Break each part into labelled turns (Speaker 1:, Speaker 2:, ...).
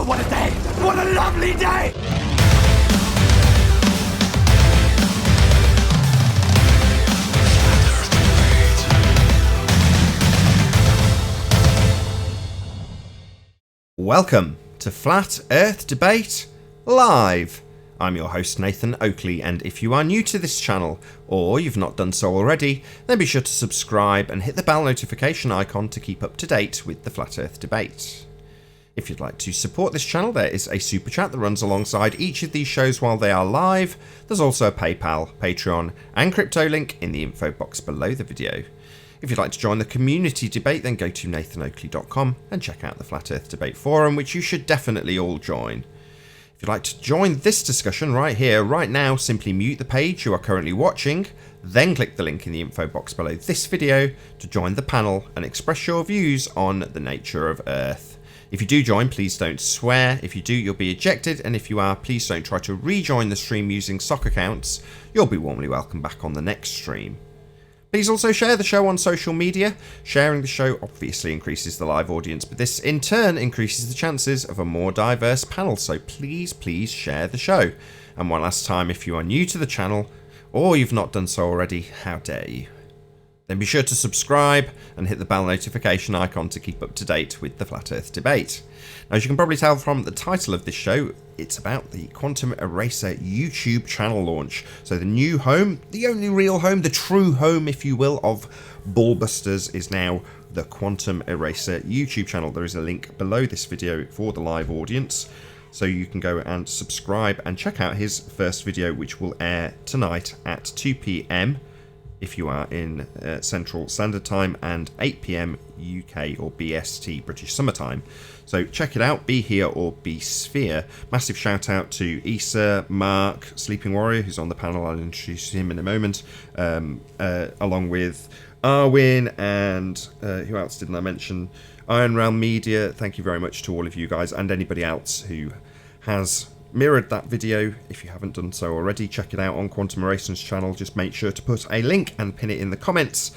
Speaker 1: Oh, what a day! What a lovely day!
Speaker 2: Welcome to Flat Earth Debate Live. I'm your host Nathan Oakley, and if you are new to this channel, or you've not done so already, then be sure to subscribe and hit the bell notification icon to keep up to date with the Flat Earth Debate. If you'd like to support this channel, there is a super chat that runs alongside each of these shows while they are live. There's also a PayPal, Patreon and crypto link in the info box below the video. If you'd like to join the community debate, then go to nathanoakley.com and check out the Flat Earth Debate Forum, which you should definitely all join. If you'd like to join this discussion right here, right now, simply mute the page you are currently watching, then click the link in the info box below this video to join the panel and express your views on the nature of Earth. If you do join, please don't swear. If you do, you'll be ejected, and if you are, please don't try to rejoin the stream using sock accounts. You'll be warmly welcome back on the next stream. Please also share the show on social media. Sharing the show obviously increases the live audience, but this in turn increases the chances of a more diverse panel, so please share the show. And one last time, if you are new to the channel, or you've not done so already, how dare you? Then be sure to subscribe and hit the bell notification icon to keep up to date with the Flat Earth Debate. Now, as you can probably tell from the title of this show, it's about the Quantum Eraser YouTube channel launch. So the new home, the only real home, the true home, if you will, of Ballbusters is now the Quantum Eraser YouTube channel. There is a link below this video for the live audience, so you can go and subscribe and check out his first video, which will air tonight at 2 PM if you are in Central Standard Time, and 8 PM UK or BST, British Summer Time. So check it out, be here or be sphere. Massive shout out to Issa, Mark, Sleeping Warrior, who's on the panel. I'll introduce him in a moment, along with Arwin and who else didn't I mention? Iron Realm Media. Thank you very much to all of you guys and anybody else who has mirrored that video. If you haven't done so already, check it out on Quantum Eraser's channel. Just make sure to put a link and pin it in the comments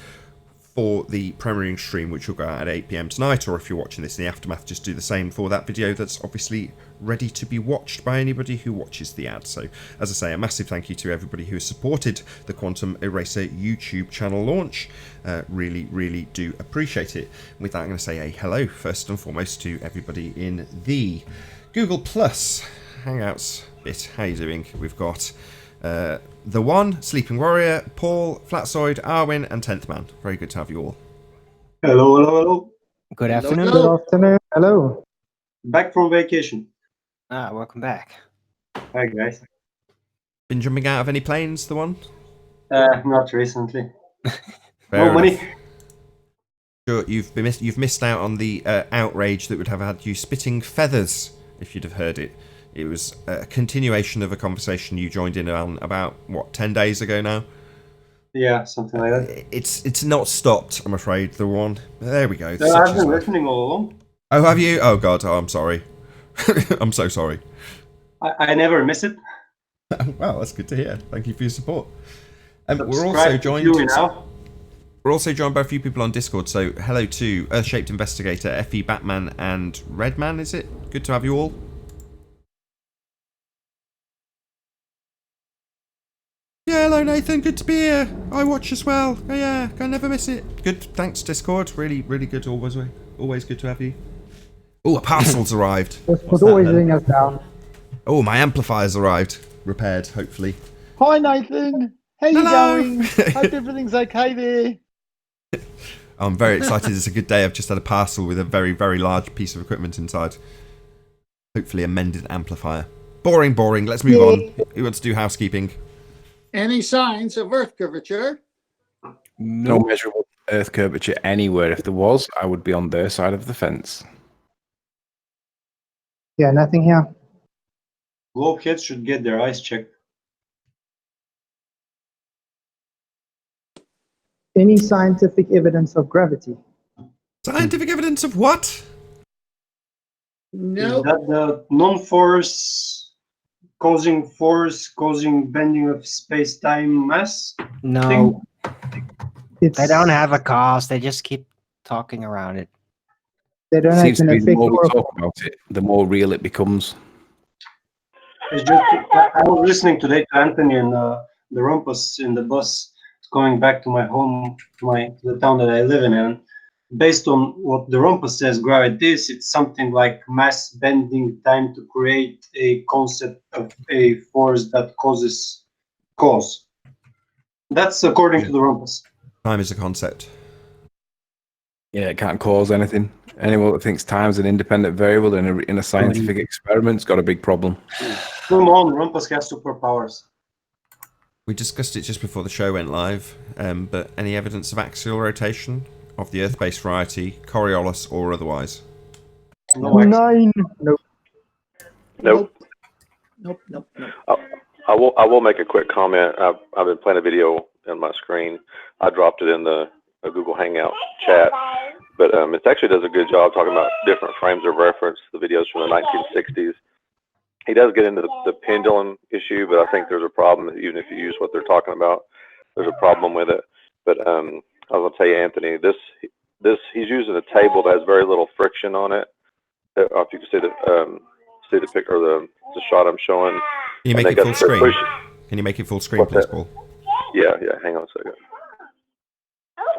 Speaker 2: for the premiering stream, which will go out at 8 PM tonight, or if you're watching this in the aftermath, just do the same for that video that's obviously ready to be watched by anybody who watches the ad. So, as I say, a massive thank you to everybody who has supported the Quantum Eraser YouTube channel launch. Really do appreciate it. With that, I'm going to say a hello, first and foremost, to everybody in the Google Plus Hangouts bit. How you doing? We've got the one, Sleeping Warrior, Paul, Flatsoid, Arwin, and 10th Man. Very good to have you all.
Speaker 3: Hello.
Speaker 4: Good afternoon.
Speaker 5: Good afternoon. Hello.
Speaker 3: Back from vacation.
Speaker 4: Welcome back.
Speaker 3: Hi, guys.
Speaker 2: Been jumping out of any planes, the one?
Speaker 3: Not recently.
Speaker 2: Fair
Speaker 3: No money.
Speaker 2: Sure, you've missed out on the outrage that would have had you spitting feathers if you'd have heard it. It was a continuation of a conversation you joined in on about, what, 10 days ago now?
Speaker 3: Yeah, something like that.
Speaker 2: It's not stopped, I'm afraid, the one. There we go.
Speaker 3: I've
Speaker 2: Such is
Speaker 3: been
Speaker 2: life.
Speaker 3: listening all along.
Speaker 2: Oh, have you? Oh, God, I'm sorry. I'm so sorry.
Speaker 3: I never miss it.
Speaker 2: Well, that's good to hear. Thank you for your support. We're
Speaker 3: Subscribe
Speaker 2: also
Speaker 3: to
Speaker 2: joined.
Speaker 3: Huey now.
Speaker 2: We're also joined by a few people on Discord. So hello to Earth-Shaped Investigator, FE Batman, and Redman. Is it good to have you all? Yeah, hello Nathan. Good to be here. I watch as well. Oh, yeah, I never miss it. Good. Thanks Discord. Really good. Always good to have you. Oh, a parcel's arrived.
Speaker 5: Just always letting us down.
Speaker 2: Oh, my amplifier's arrived. Repaired, hopefully.
Speaker 6: Hi Nathan, how you
Speaker 2: Hello.
Speaker 6: going? Hope everything's okay there.
Speaker 2: I'm very excited. It's a good day. I've just had a parcel with a very large piece of equipment inside. Hopefully a mended amplifier. Boring. Let's move on. Who wants to do housekeeping?
Speaker 7: Any signs of Earth curvature?
Speaker 4: No measurable Earth curvature anywhere. If there was, I would be on their side of the fence.
Speaker 5: Yeah, nothing here.
Speaker 3: Globeheads should get their eyes checked.
Speaker 5: Any scientific evidence of gravity?
Speaker 2: Scientific evidence of what?
Speaker 7: No.
Speaker 3: Is that the non-force causing bending of space-time mass?
Speaker 4: No,
Speaker 5: It's,
Speaker 4: they don't have a cause. They just keep talking around it.
Speaker 5: They don't
Speaker 4: Seems
Speaker 5: have
Speaker 4: to
Speaker 5: an
Speaker 4: be the
Speaker 5: effect
Speaker 4: more we
Speaker 5: or
Speaker 4: talk about it, the more real it becomes.
Speaker 3: It's just, I was listening today to Anthony and the rumpus in the bus going back to my home, to the town that I live in. And based on what the rumpus says gravity is, it's something like mass bending time to create a concept of a force that causes cause. That's according to the rumpus.
Speaker 2: Time is a concept.
Speaker 4: Yeah, it can't cause anything. Anyone that thinks time's an independent variable in a scientific experiment's got a big problem.
Speaker 3: Come on, rumpus has superpowers.
Speaker 2: We discussed it just before the show went live, but any evidence of axial rotation of the Earth-based variety, Coriolis or otherwise?
Speaker 3: No, actually.
Speaker 5: 9. Nope.
Speaker 8: Nope.
Speaker 7: Nope, nope, nope.
Speaker 8: I will make a quick comment. I've been playing a video on my screen. I dropped it in the Google Hangout chat, but it actually does a good job talking about different frames of reference. The videos from the 1960s. He does get into the pendulum issue, but I think there's a problem even if you use what they're talking about. There's a problem with it. But I was gonna tell you, Anthony, this he's using a table that has very little friction on it. If you can see the pic or the shot I'm showing.
Speaker 2: Can you make it full screen? Can you make it full screen, please, Paul?
Speaker 8: Yeah. Hang on a second.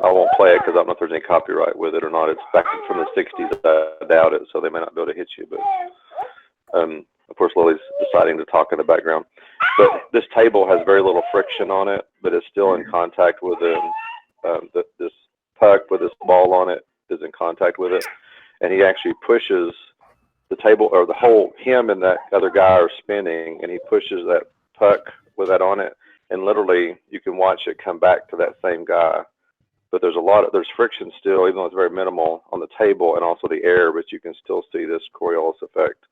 Speaker 8: I won't play it because I don't know if there's any copyright with it or not. It's back from the 60s. I doubt it, so they may not be able to hit you. But of course, Lily's deciding to talk in the background. But this table has very little friction on it, but it's still in contact with this puck with this ball on it is in contact with it, and he actually pushes the table, or the whole, him and that other guy are spinning, and he pushes that puck with that on it, and literally you can watch it come back to that same guy. But there's friction still, even though it's very minimal on the table and also the air, but you can still see this Coriolis effect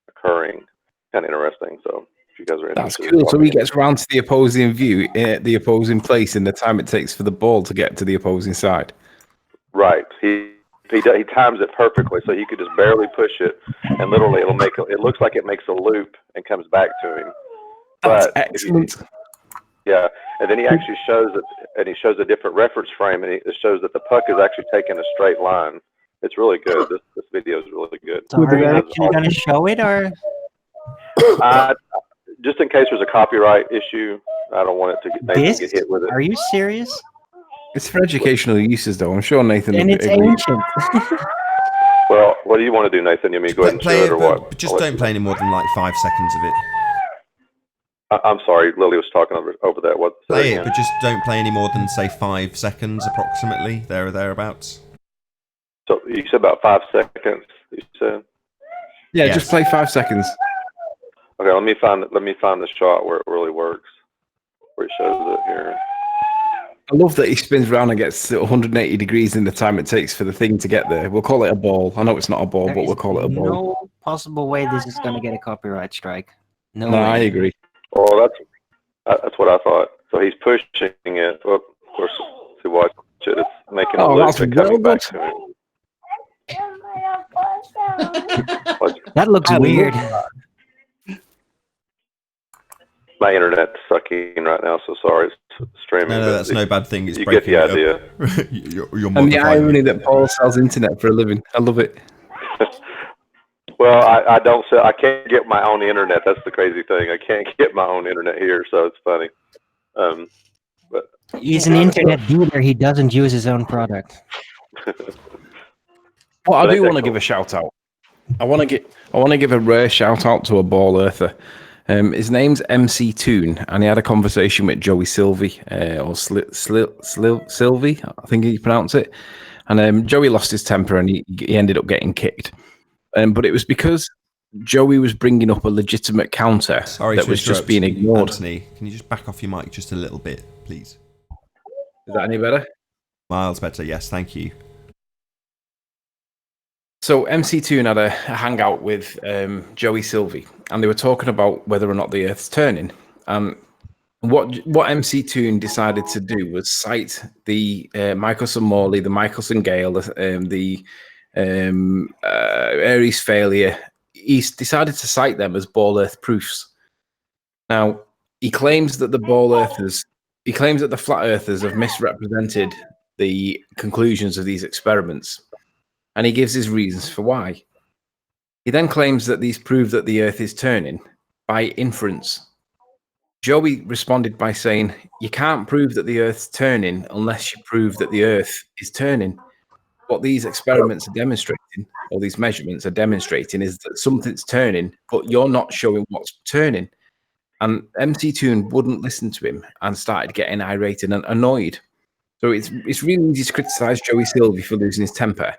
Speaker 8: occurring. Kind of interesting. So if you guys are interested,
Speaker 4: that's cool. So he gets round to the opposing view, the opposing place, in the time it takes for the ball to get to the opposing side.
Speaker 8: Right. He times it perfectly, so he could just barely push it, and literally it looks like it makes a loop and comes back to him.
Speaker 4: That's
Speaker 8: But
Speaker 4: excellent.
Speaker 8: yeah, and then he actually shows it, and he shows a different reference frame, and it shows that the puck is actually taking a straight line. It's really good. This video is really good.
Speaker 9: So are you actually going to show it, or?
Speaker 8: Just in case there's a copyright issue, I don't want it to get hit with it.
Speaker 9: Are you serious?
Speaker 4: It's for educational uses, though. I'm sure Nathan.
Speaker 9: And it's ancient.
Speaker 8: Well, what do you want to do, Nathan? You mean go ahead and show it, or what?
Speaker 2: Just don't play any more than like 5 seconds of it.
Speaker 8: I'm sorry, Lily was talking over that. What?
Speaker 2: Play it, but just don't play any more than, say, 5 seconds approximately, there or thereabouts.
Speaker 8: So you said about 5 seconds. You said.
Speaker 4: Yeah,
Speaker 2: Yes.
Speaker 4: just play 5 seconds.
Speaker 8: Okay, let me find the shot where it really works, where it shows it here.
Speaker 4: I love that he spins around and gets 180 degrees in the time it takes for the thing to get there. We'll call it a ball. I know it's not a ball, but we'll call it a ball.
Speaker 9: No possible way this is going to get a copyright strike. No,
Speaker 4: No,
Speaker 9: way.
Speaker 4: I agree.
Speaker 8: Well, that's what I thought. So he's pushing it. Well, of course, to watch it, it's making a loop
Speaker 4: that's
Speaker 8: and coming
Speaker 4: well
Speaker 8: back to him.
Speaker 9: That looks weird.
Speaker 8: My internet's sucking right now, so sorry. It's streaming.
Speaker 2: No, that's no bad thing. It's
Speaker 8: you get
Speaker 2: breaking
Speaker 8: the
Speaker 2: it
Speaker 8: idea.
Speaker 2: up. You're
Speaker 4: And the
Speaker 2: modifying
Speaker 4: irony
Speaker 2: it.
Speaker 4: that Paul sells internet for a living. I love it.
Speaker 8: Well, I don't sell. I can't get my own internet. That's the crazy thing. I can't get my own internet here, so it's funny. But
Speaker 9: He's an internet dealer. He doesn't use his own product.
Speaker 4: Well, I do want to
Speaker 8: cool.
Speaker 4: give a shout out. I want to give a rare shout out to a ball earther. His name's MC Toon, and he had a conversation with Joey Sylvie, or Sylvie, I think you pronounce it. And Joey lost his temper, and he ended up getting kicked. But it was because Joey was bringing up a legitimate counter
Speaker 2: Sorry
Speaker 4: that
Speaker 2: to
Speaker 4: was just
Speaker 2: interrupt,
Speaker 4: being ignored.
Speaker 2: Anthony, can you just back off your mic just a little bit, please?
Speaker 4: Is that any better?
Speaker 2: Miles better, yes, thank you.
Speaker 4: So MC Toon had a hangout with Joey Sylvie, and they were talking about whether or not the Earth's turning. What MC Toon decided to do was cite the Michelson Morley, the Michelson Gale, the Aries failure. He decided to cite them as ball Earth proofs. Now he claims that the flat earthers have misrepresented the conclusions of these experiments. and he gives his reasons for why. He then claims that these prove that the Earth is turning by inference. Joey responded by saying, you can't prove that the Earth's turning unless you prove that the Earth is turning. What these experiments are demonstrating, or these measurements are demonstrating, is that something's turning, but you're not showing what's turning. And MC Toon wouldn't listen to him and started getting irate and annoyed. So it's really easy to criticize Joey Sylvie for losing his temper,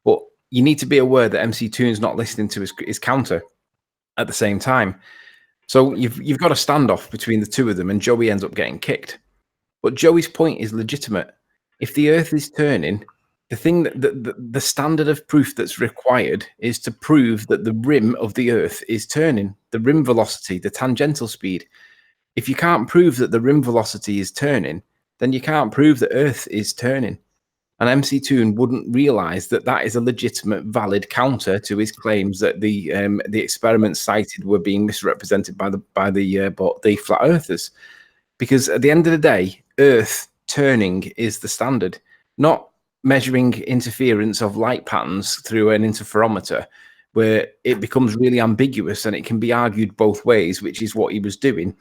Speaker 4: but you need to be aware that MC Toon's not listening to his counter at the same time. So you've got a standoff between the two of them, and Joey ends up getting kicked. But Joey's point is legitimate. If the Earth is turning, the thing that the standard of proof that's required is to prove that the rim of the Earth is turning, the rim velocity, the tangential speed. If you can't prove that the rim velocity is turning, then you can't prove that Earth is turning. And MC Toon wouldn't realize that that is a legitimate, valid counter to his claims that the experiments cited were being misrepresented by the flat earthers. Because at the end of the day, Earth turning is the standard, not measuring interference of light patterns through an interferometer, where it becomes really ambiguous and it can be argued both ways, which is what he was doing.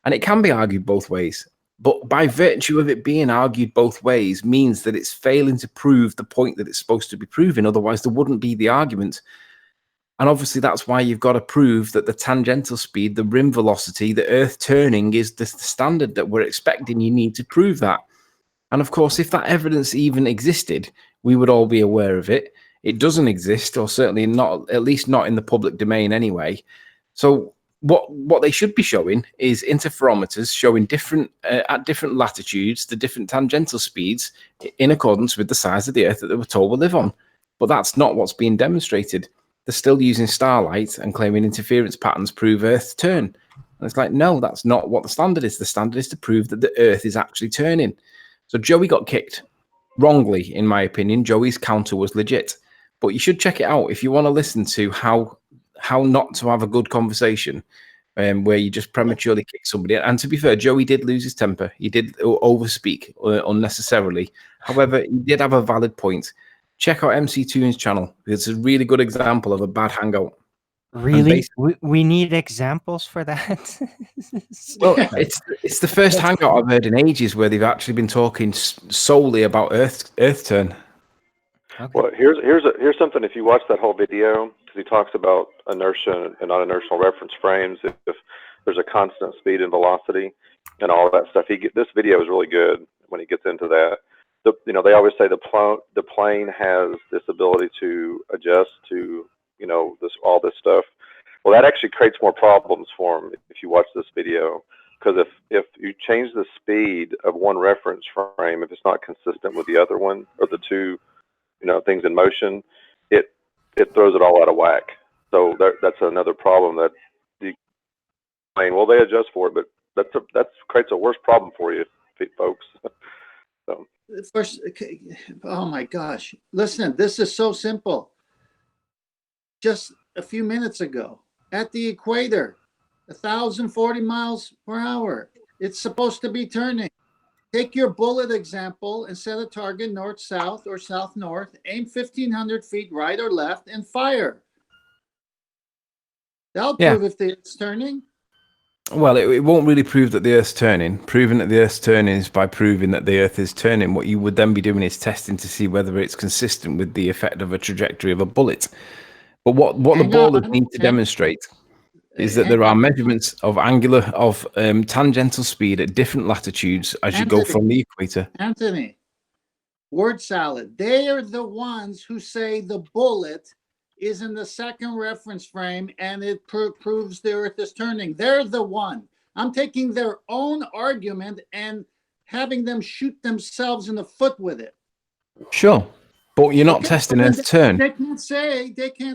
Speaker 4: And it can be argued both ways. But by virtue of it being argued both ways means that it's failing to prove the point that it's supposed to be proving. Otherwise, there wouldn't be the argument. And obviously, that's why you've got to prove that the tangential speed, the rim velocity, the Earth turning is the standard that we're expecting. You need to prove that. And of course, if that evidence even existed, we would all be aware of it. It doesn't exist, or certainly not, at least not in the public domain anyway. So what they should be showing is interferometers showing different at different latitudes, the different tangential speeds in accordance with the size of the Earth that they were told we live on. But that's not what's being demonstrated. They're still using starlight and claiming interference patterns prove Earth's turn. And it's like, no, that's not what the standard is. The standard is to prove that the Earth is actually turning. So Joey got kicked wrongly, in my opinion. Joey's counter was legit. But you should check it out if you want to listen to how not to have a good conversation where you just prematurely kick somebody. And to be fair, Joey did lose his temper. He did overspeak unnecessarily. However, he did have a valid point. Check out MC Toon's channel. It's a really good example of a bad hangout.
Speaker 9: Really? We need examples for that?
Speaker 4: Well, it's the first hangout I've heard in ages where they've actually been talking solely about Earth turn.
Speaker 9: Okay.
Speaker 8: Well, here's something. If you watch that whole video, because he talks about inertia and non-inertial reference frames, if there's a constant speed and velocity and all that stuff, this video is really good when he gets into that. They always say the plane has this ability to adjust to all this stuff. Well, that actually creates more problems for him if you watch this video, because if you change the speed of one reference frame, if it's not consistent with the other one or the two things in motion, it throws it all out of whack. So that's another problem that the plane, well, they adjust for it, but that creates a worse problem for you, folks. So.
Speaker 6: First, oh my gosh. Listen, this is so simple. Just a few minutes ago, at the equator, 1,040 miles per hour. It's supposed to be turning. Take your bullet example and set a target north-south or south-north, aim 1,500 feet right or left, and fire. That'll prove if it's turning.
Speaker 4: Well, it won't really prove that the Earth's turning. Proving that the Earth's turning is by proving that the Earth is turning. What you would then be doing is testing to see whether it's consistent with the effect of a trajectory of a bullet. But what the ballers need to demonstrate is that there are measurements of tangential speed at different latitudes as you go from the equator.
Speaker 6: Anthony, word salad. They are the ones who say the bullet is in the second reference frame and it proves the Earth is turning. They're the one. I'm taking their own argument and having them shoot themselves in the foot with it.
Speaker 4: Sure. But you're not testing Earth's turn.
Speaker 6: They can't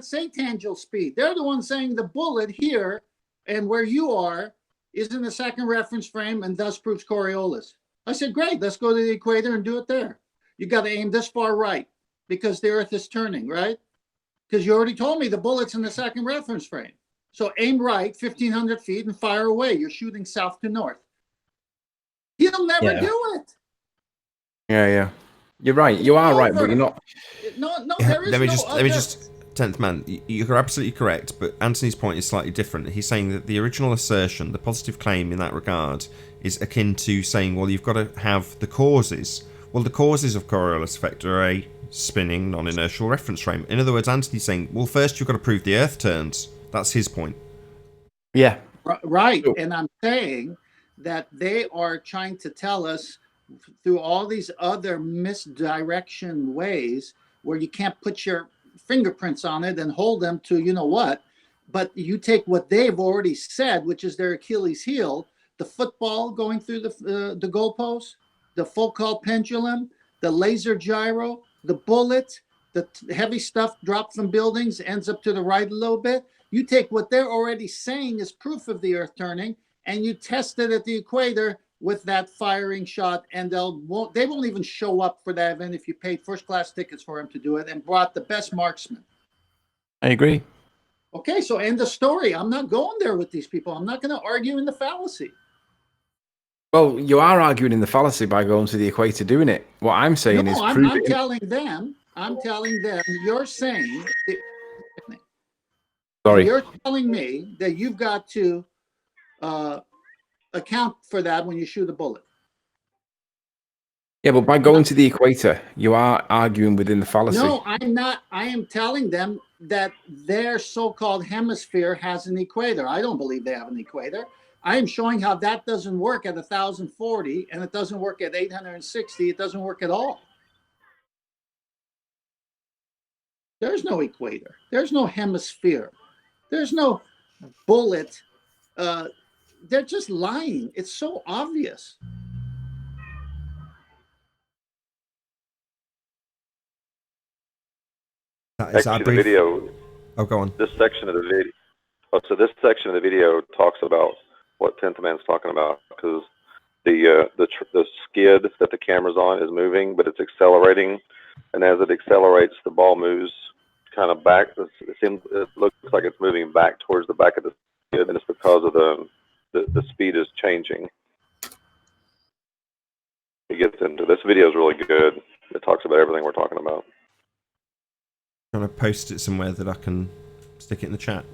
Speaker 6: say tangential speed. They're the ones saying the bullet here and where you are is in the second reference frame and thus proves Coriolis. I said, great, let's go to the equator and do it there. You got to aim this far right because the Earth is turning, right? Because you already told me the bullet's in the second reference frame. So aim right, 1,500 feet, and fire away. You're shooting south to north. He'll never do it.
Speaker 4: Yeah. You're right. You are right, but you're not.
Speaker 6: No,
Speaker 2: Yeah,
Speaker 6: there is
Speaker 2: let me
Speaker 6: no
Speaker 2: just,
Speaker 6: other.
Speaker 2: let me just, 10th man, you're absolutely correct, but Anthony's point is slightly different. He's saying that the original assertion, the positive claim in that regard, is akin to saying, well, you've got to have the causes. Well, the causes of Coriolis effect are a spinning non-inertial reference frame. In other words, Anthony's saying, well, first you've got to prove the Earth turns. That's his point.
Speaker 4: Yeah.
Speaker 6: Right. And I'm saying that they are trying to tell us through all these other misdirection ways where you can't put your fingerprints on it and hold them to you know what, but you take what they've already said, which is their Achilles heel, the football going through the goalpost, the Foucault pendulum, the laser gyro, the bullet, the heavy stuff dropped from buildings ends up to the right a little bit. You take what they're already saying is proof of the Earth turning, and you test it at the equator with that firing shot, and they won't even show up for that event if you paid first class tickets for them to do it and brought the best marksman.
Speaker 4: I agree.
Speaker 6: Okay, so end the story. I'm not going there with these people. I'm not going to argue in the fallacy.
Speaker 4: Well, you are arguing in the fallacy by going to the equator doing it. What I'm saying is prove
Speaker 6: I'm
Speaker 4: it.
Speaker 6: telling them, you're saying,
Speaker 4: Sorry.
Speaker 6: you're telling me that you've got to account for that when you shoot a bullet.
Speaker 4: Yeah, but by going to the equator, you are arguing within the fallacy.
Speaker 6: No, I'm not. I am telling them that their so-called hemisphere has an equator. I don't believe they have an equator. I am showing how that doesn't work at 1,040, and it doesn't work at 860. It doesn't work at all. There's no equator. There's no hemisphere. There's no bullet. They're just lying. It's so obvious.
Speaker 8: Actually, the video.
Speaker 2: Oh, go on.
Speaker 8: This section of the video. Oh, so this section of the video talks about what 10th Man's talking about, because the skid that the camera's on is moving, but it's accelerating, and as it accelerates, the ball moves kind of back. It looks like it's moving back towards the back of the skid, and it's because of the speed is changing. It gets into this video is really good. It talks about everything we're talking about.
Speaker 2: I'm going to post it somewhere that I can stick it in the chat.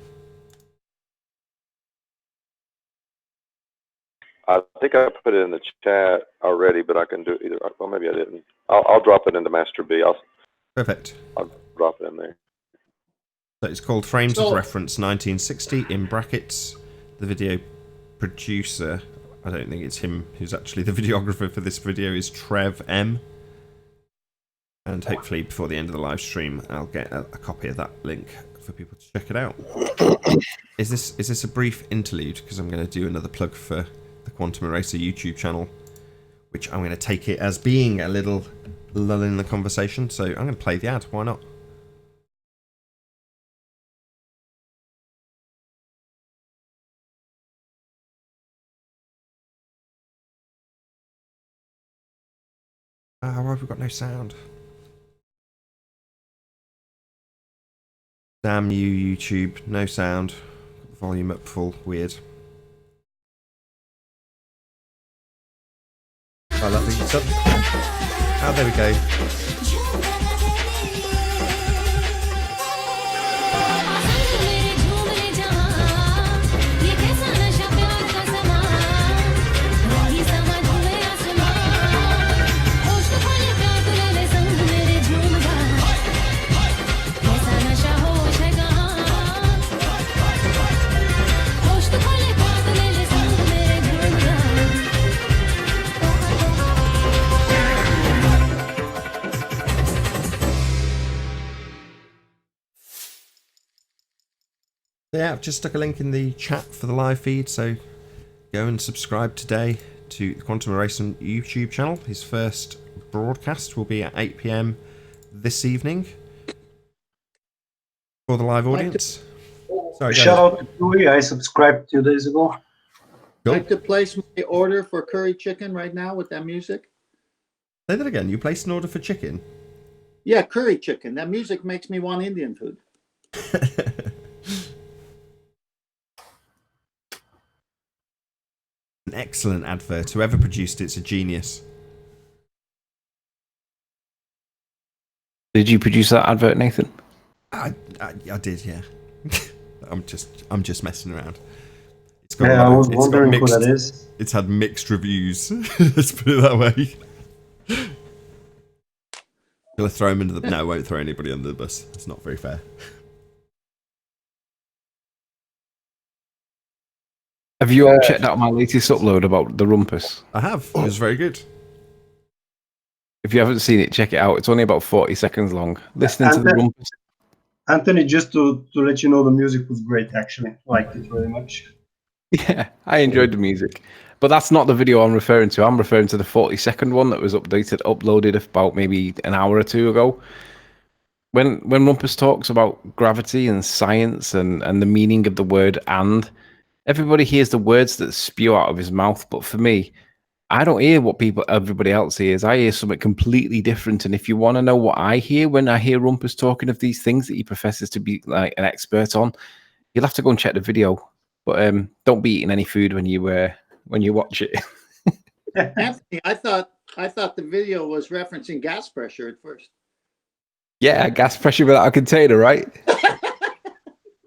Speaker 8: I think I put it in the chat already, but I can do it either. Well, maybe I didn't. I'll drop it into Master B.
Speaker 2: Perfect.
Speaker 8: I'll drop it in there.
Speaker 2: So it's called Frames of Reference 1960 in brackets. The video producer, I don't think it's him who's actually the videographer for this video, is Trev M. And hopefully before the end of the live stream, I'll get a copy of that link for people to check it out. Is this a brief interlude? Because I'm going to do another plug for the Quantum Eraser YouTube channel, which I'm going to take it as being a little lull in the conversation. So I'm going to play the ad. Why not? Why have we got no sound? Damn you, YouTube. No sound. Got the volume up full. Weird. I love these up. Oh, there we go. Yeah, I've just stuck a link in the chat for the live feed, so go and subscribe today to the Quantum Eraser YouTube channel. His first broadcast will be at 8 PM this evening for the live audience. Sorry,
Speaker 3: shout out to Dewey. I subscribed 2 days ago.
Speaker 6: I'd like to place my order for curry chicken right now with that music.
Speaker 2: Say that again. You placed an order for chicken?
Speaker 6: Yeah, curry chicken. That music makes me want Indian food.
Speaker 2: An excellent advert. Whoever produced it's a genius.
Speaker 4: Did you produce that advert, Nathan?
Speaker 2: I did, yeah. I'm just messing around. It's
Speaker 3: Yeah, I was wondering who that is.
Speaker 2: It's had mixed reviews. Let's put it that way. Shall I throw him under the? No, I won't throw anybody under the bus. It's not very fair.
Speaker 4: Have you all checked out my latest upload about the rumpus?
Speaker 2: I have. It was very good.
Speaker 4: If you haven't seen it, check it out. It's only about 40 seconds long. Listening to the rumpus.
Speaker 3: Anthony, just to let you know, the music was great, actually. Liked it very much.
Speaker 4: Yeah, I enjoyed the music. But that's not the video I'm referring to. I'm referring to the 40-second one that was uploaded about maybe an hour or two ago. When Rumpus talks about gravity and science and the meaning of the word "and," everybody hears the words that spew out of his mouth. But for me, I don't hear what everybody else hears. I hear something completely different. And if you want to know what I hear when I hear Rumpus talking of these things that he professes to be like an expert on, you'll have to go and check the video. But don't be eating any food when you watch it.
Speaker 6: Anthony, I thought the video was referencing gas pressure at first.
Speaker 4: Yeah, gas pressure without a container, right?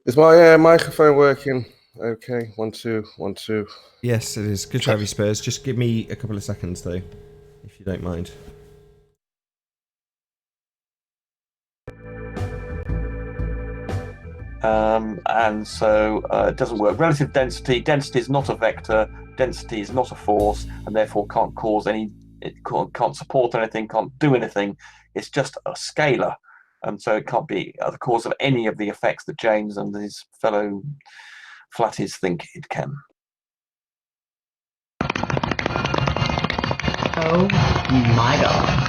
Speaker 10: Is my microphone working? Okay, 1 2 1 2.
Speaker 2: Yes, it is. Good to have you, Spurs. Just give me a couple of seconds, though, if you don't mind.
Speaker 11: And so it doesn't work. Relative density is not a vector, density is not a force, and therefore can't cause any, it can't support anything, can't do anything. It's just a scalar. And so it can't be the cause of any of the effects that James and his fellow flatties think it can.
Speaker 7: Oh my god.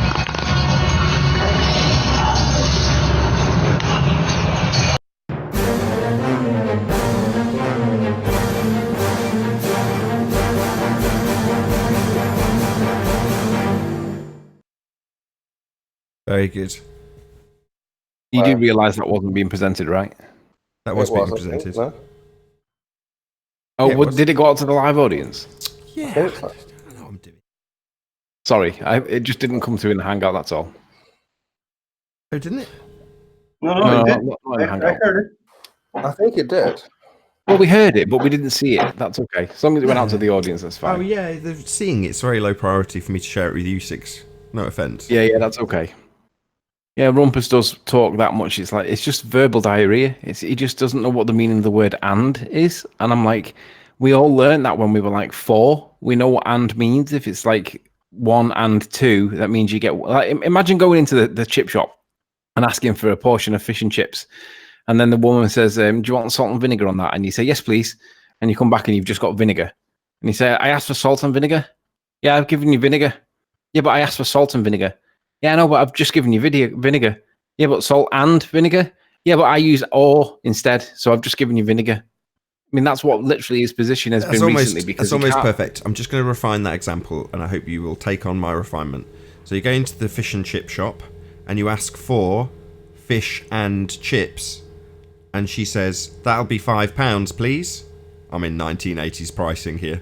Speaker 2: Very good.
Speaker 4: You do realise that wasn't being presented, right?
Speaker 2: That was being presented.
Speaker 10: No?
Speaker 4: Oh,
Speaker 2: Yeah,
Speaker 4: did it go out to the live audience?
Speaker 2: Yeah. I don't know what I'm doing.
Speaker 4: Sorry, it just didn't come through in the Hangout, that's all.
Speaker 2: Oh, didn't it?
Speaker 3: No, it did.
Speaker 4: not in the
Speaker 3: I
Speaker 4: Hangout.
Speaker 3: heard it.
Speaker 10: I think it did.
Speaker 4: Well, we heard it, but we didn't see it. That's okay. As long as it went out to the audience, that's fine.
Speaker 2: Oh, yeah, they're seeing it's very low priority for me to share it with you six. No offence.
Speaker 4: Yeah, that's okay. Yeah, Rumpus does talk that much. It's just verbal diarrhea. He just doesn't know what the meaning of the word "and" is. And I'm like, we all learned that when we were like 4. We know what "and" means. If it's like 1 and 2, that means you get. Like, imagine going into the chip shop and asking for a portion of fish and chips, and then the woman says, "Do you want salt and vinegar on that?" And you say, "Yes, please." And you come back and you've just got vinegar. And you say, "I asked for salt and vinegar." "Yeah, I've given you vinegar." "Yeah, but I asked for salt and vinegar." "Yeah, I know, but I've just given you vinegar." "Yeah, but salt and vinegar." "Yeah, but I use "or" instead, so I've just given you vinegar." I mean, that's what literally his position has been recently. Because
Speaker 2: it's almost perfect. I'm just going to refine that example, and I hope you will take on my refinement. So you go into the fish and chip shop, and you ask for fish and chips, and she says, "That'll be £5, please." I'm in 1980s pricing here.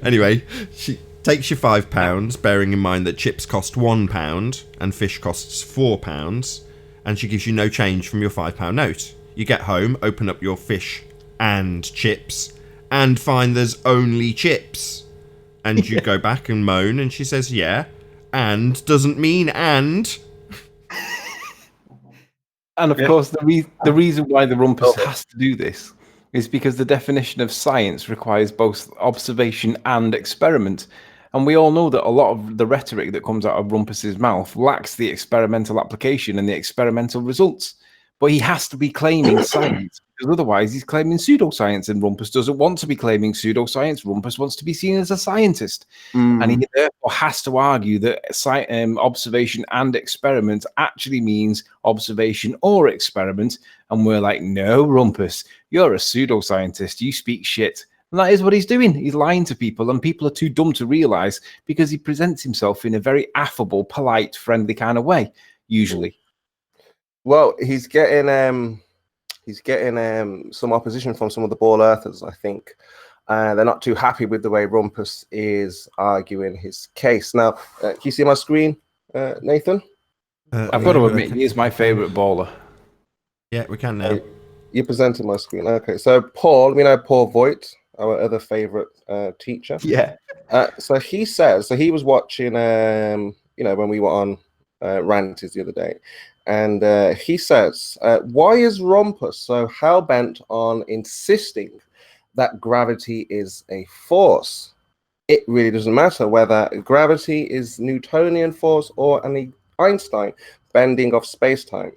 Speaker 2: Anyway, she takes your £5, bearing in mind that chips cost £1 and fish costs £4, and she gives you no change from your £5 note. You get home, open up your fish and chips, and find there's only chips. And you go back and moan, and she says, "Yeah, and doesn't mean and."
Speaker 4: And of course, the reason why the Rumpus has to do this is because the definition of science requires both observation and experiment. And we all know that a lot of the rhetoric that comes out of Rumpus's mouth lacks the experimental application and the experimental results. But he has to be claiming science, because otherwise he's claiming pseudoscience, and Rumpus doesn't want to be claiming pseudoscience. Rumpus wants to be seen as a scientist. And he therefore has to argue that observation and experiment actually means observation or experiment. And we're like, "No, Rumpus, you're a pseudoscientist. You speak shit." And that is what he's doing. He's lying to people, and people are too dumb to realize, because he presents himself in a very affable, polite, friendly kind of way, usually.
Speaker 10: Well, he's getting some opposition from some of the ball earthers, I think. They're not too happy with the way Rumpus is arguing his case. Now, can you see my screen, Nathan?
Speaker 4: I've got to admit, he is my favourite baller.
Speaker 2: Yeah, we can now.
Speaker 10: You presented my screen. Okay, so Paul, we know Paul Voigt, our other favourite teacher.
Speaker 4: Yeah.
Speaker 10: So he says, so he was watching, when we were on Ranties the other day, and he says, why is Rumpus so hell-bent on insisting that gravity is a force? It really doesn't matter whether gravity is Newtonian force or an Einstein bending of space-time.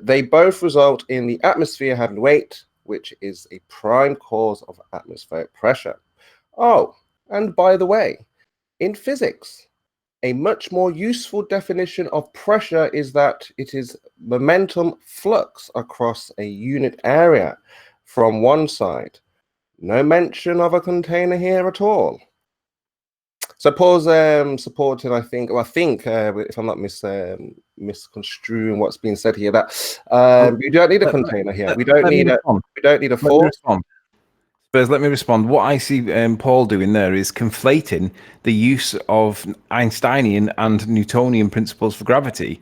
Speaker 10: They both result in the atmosphere having weight, which is a prime cause of atmospheric pressure. Oh, and by the way, in physics, a much more useful definition of pressure is that it is momentum flux across a unit area from one side. No mention of a container here at all. So Paul's supporting, I think, if I'm not misconstruing what's being said here, that you don't need a container here. We don't need a force.
Speaker 4: Spurs, let me respond. What I see Paul doing there is conflating the use of Einsteinian and Newtonian principles for gravity,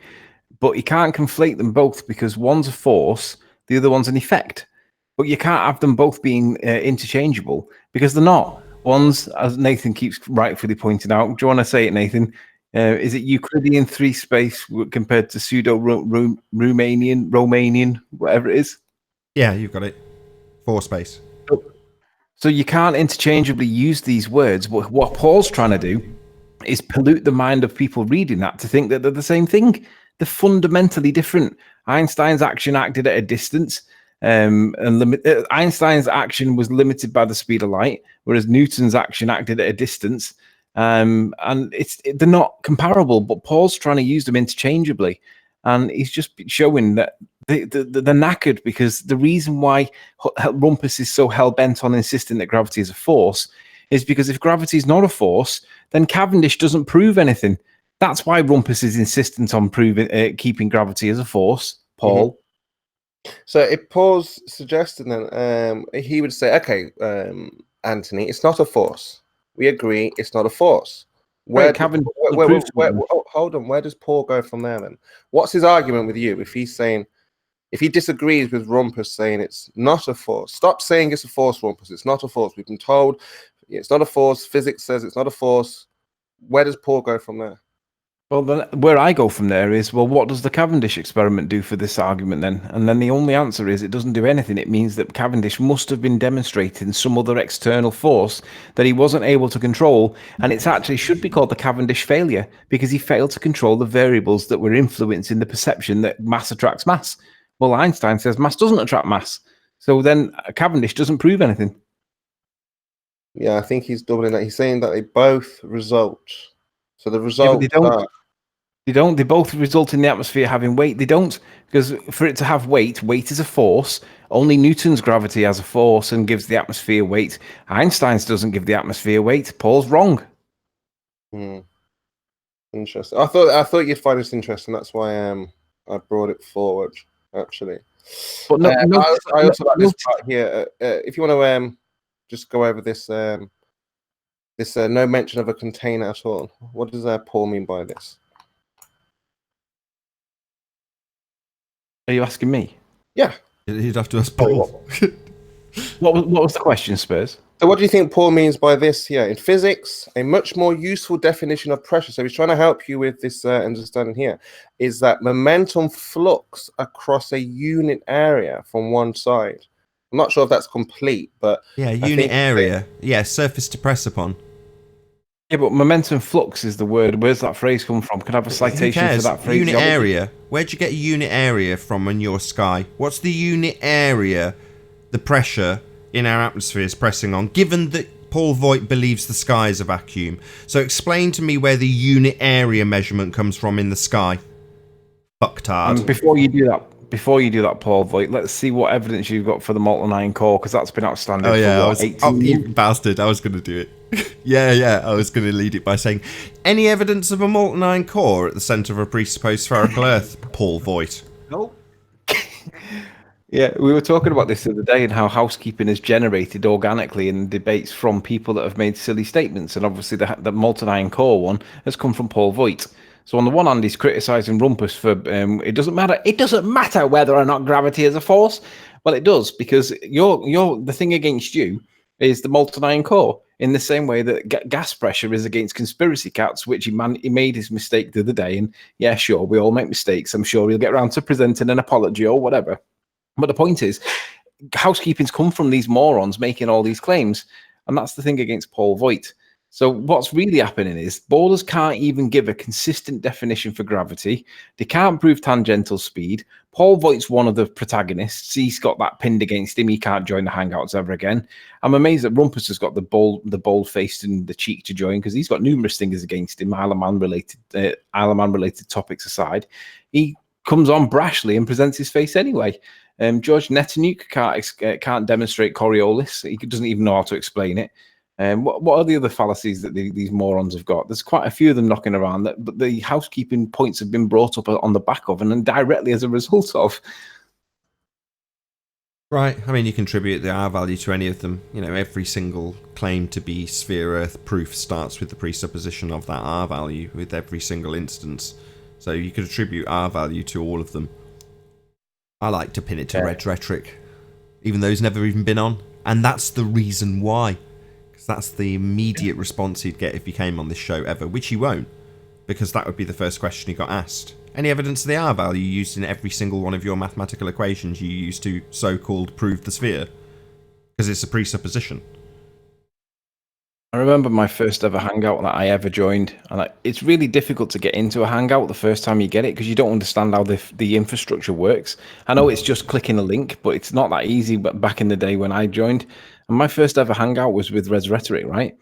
Speaker 4: but you can't conflate them both because one's a force, the other one's an effect. But you can't have them both being interchangeable because they're not. One's, as Nathan keeps rightfully pointing out, do you want to say it, Nathan? Is it Euclidean 3 space compared to Romanian, whatever it is?
Speaker 2: Yeah, you've got it. 4 space.
Speaker 4: So you can't interchangeably use these words. But what Paul's trying to do is pollute the mind of people reading that to think that they're the same thing. They're fundamentally different. Einstein's action acted at a distance. Einstein's action was limited by the speed of light, whereas Newton's action acted at a distance. And they're not comparable, but Paul's trying to use them interchangeably. And he's just showing that they're knackered because the reason why Rumpus is so hell-bent on insisting that gravity is a force is because if gravity is not a force, then Cavendish doesn't prove anything. That's why Rumpus is insistent on keeping gravity as a force, Paul.
Speaker 10: Mm-hmm. So if Paul's suggesting then, he would say, okay, Anthony, it's not a force. We agree it's not a force.
Speaker 4: Where
Speaker 10: hold on, where does Paul go from there then? What's his argument with you if he disagrees with Rumpus saying it's not a force? Stop saying it's a force, Rumpus. It's not a force. We've been told it's not a force. Physics says it's not a force. Where does Paul go from there?
Speaker 4: Well, then where I go from there is, well, what does the Cavendish experiment do for this argument then? And then the only answer is it doesn't do anything. It means that Cavendish must have been demonstrating some other external force that he wasn't able to control. And it actually should be called the Cavendish failure because he failed to control the variables that were influencing the perception that mass attracts mass. Well, Einstein says mass doesn't attract mass. So then Cavendish doesn't prove anything.
Speaker 10: Yeah, I think he's doubling that. He's saying that they both result. So the result.
Speaker 4: They don't. They both result in the atmosphere having weight. They don't, because for it to have weight is a force. Only Newton's gravity has a force and gives the atmosphere weight. Einstein's doesn't give the atmosphere weight. Paul's wrong.
Speaker 10: Interesting. I thought you'd find this interesting. That's why I brought it forward. Actually,
Speaker 4: but
Speaker 10: I also like this part here. If you want to just go over this no mention of a container at all. What does Paul mean by this?
Speaker 4: Are you asking me?
Speaker 10: Yeah.
Speaker 2: You'd have to ask Paul.
Speaker 4: What was the question, Spurs?
Speaker 10: So what do you think Paul means by this here? In physics, a much more useful definition of pressure, so he's trying to help you with this understanding here, is that momentum flux across a unit area from one side. I'm not sure if that's complete, but...
Speaker 2: Yeah, unit area. Yeah, surface to press upon.
Speaker 4: Yeah, but momentum flux is the word. Where's that phrase come from? Can I have a citation for that phrase?
Speaker 2: Unit area. Where'd you get a unit area from in your sky? What's the unit area the pressure in our atmosphere is pressing on, given that Paul Voigt believes the sky is a vacuum? So explain to me where the unit area measurement comes from in the sky. Fucktard.
Speaker 4: Before you do that, Paul Voigt, let's see what evidence you've got for the molten iron core, because that's been outstanding for 18 years.
Speaker 2: You bastard, I was going to do it. Yeah, I was going to lead it by saying, any evidence of a molten iron core at the centre of a presupposed spherical Earth, Paul Voigt?
Speaker 4: Nope. Yeah, we were talking about this the other day and how housekeeping is generated organically in debates from people that have made silly statements. And obviously the molten iron core one has come from Paul Voigt. So on the one hand, he's criticizing Rumpus for it doesn't matter. It doesn't matter whether or not gravity is a force. Well, it does, because you're the thing against you is the molten iron core. In the same way that gas pressure is against conspiracy cats, which he made his mistake the other day. And yeah, sure, we all make mistakes. I'm sure he'll get around to presenting an apology or whatever. But the point is, housekeeping's come from these morons making all these claims, and that's the thing against Paul Voigt. So what's really happening is ballers can't even give a consistent definition for gravity. They can't prove tangential speed. Paul Voigt's one of the protagonists. He's got that pinned against him. He can't join the Hangouts ever again. I'm amazed that Rumpus has got the bold face and the cheek to join, because he's got numerous things against him, Isle of Man related topics aside. He comes on brashly and presents his face anyway. George Netanyahu can't demonstrate Coriolis. He doesn't even know how to explain it. What are the other fallacies that these morons have got? There's quite a few of them knocking around, but the housekeeping points have been brought up on the back of and then directly as a result of.
Speaker 2: Right. I mean, you contribute the R value to any of them. You know, every single claim to be sphere Earth proof starts with the presupposition of that R value with every single instance. So you could attribute R value to all of them. I like to pin it to Red's rhetoric, even though he's never even been on. And that's the reason why. That's the immediate response he'd get if he came on this show ever, which he won't, because that would be the first question he got asked. Any evidence of the R value used in every single one of your mathematical equations you use to so-called prove the sphere? Because it's a presupposition.
Speaker 4: I remember my first ever Hangout that I ever joined, and it's really difficult to get into a Hangout the first time you get it because you don't understand how the infrastructure works. I know it's just clicking a link, but it's not that easy. But back in the day when I joined, and my first ever Hangout was with Red's Rhetoric, right?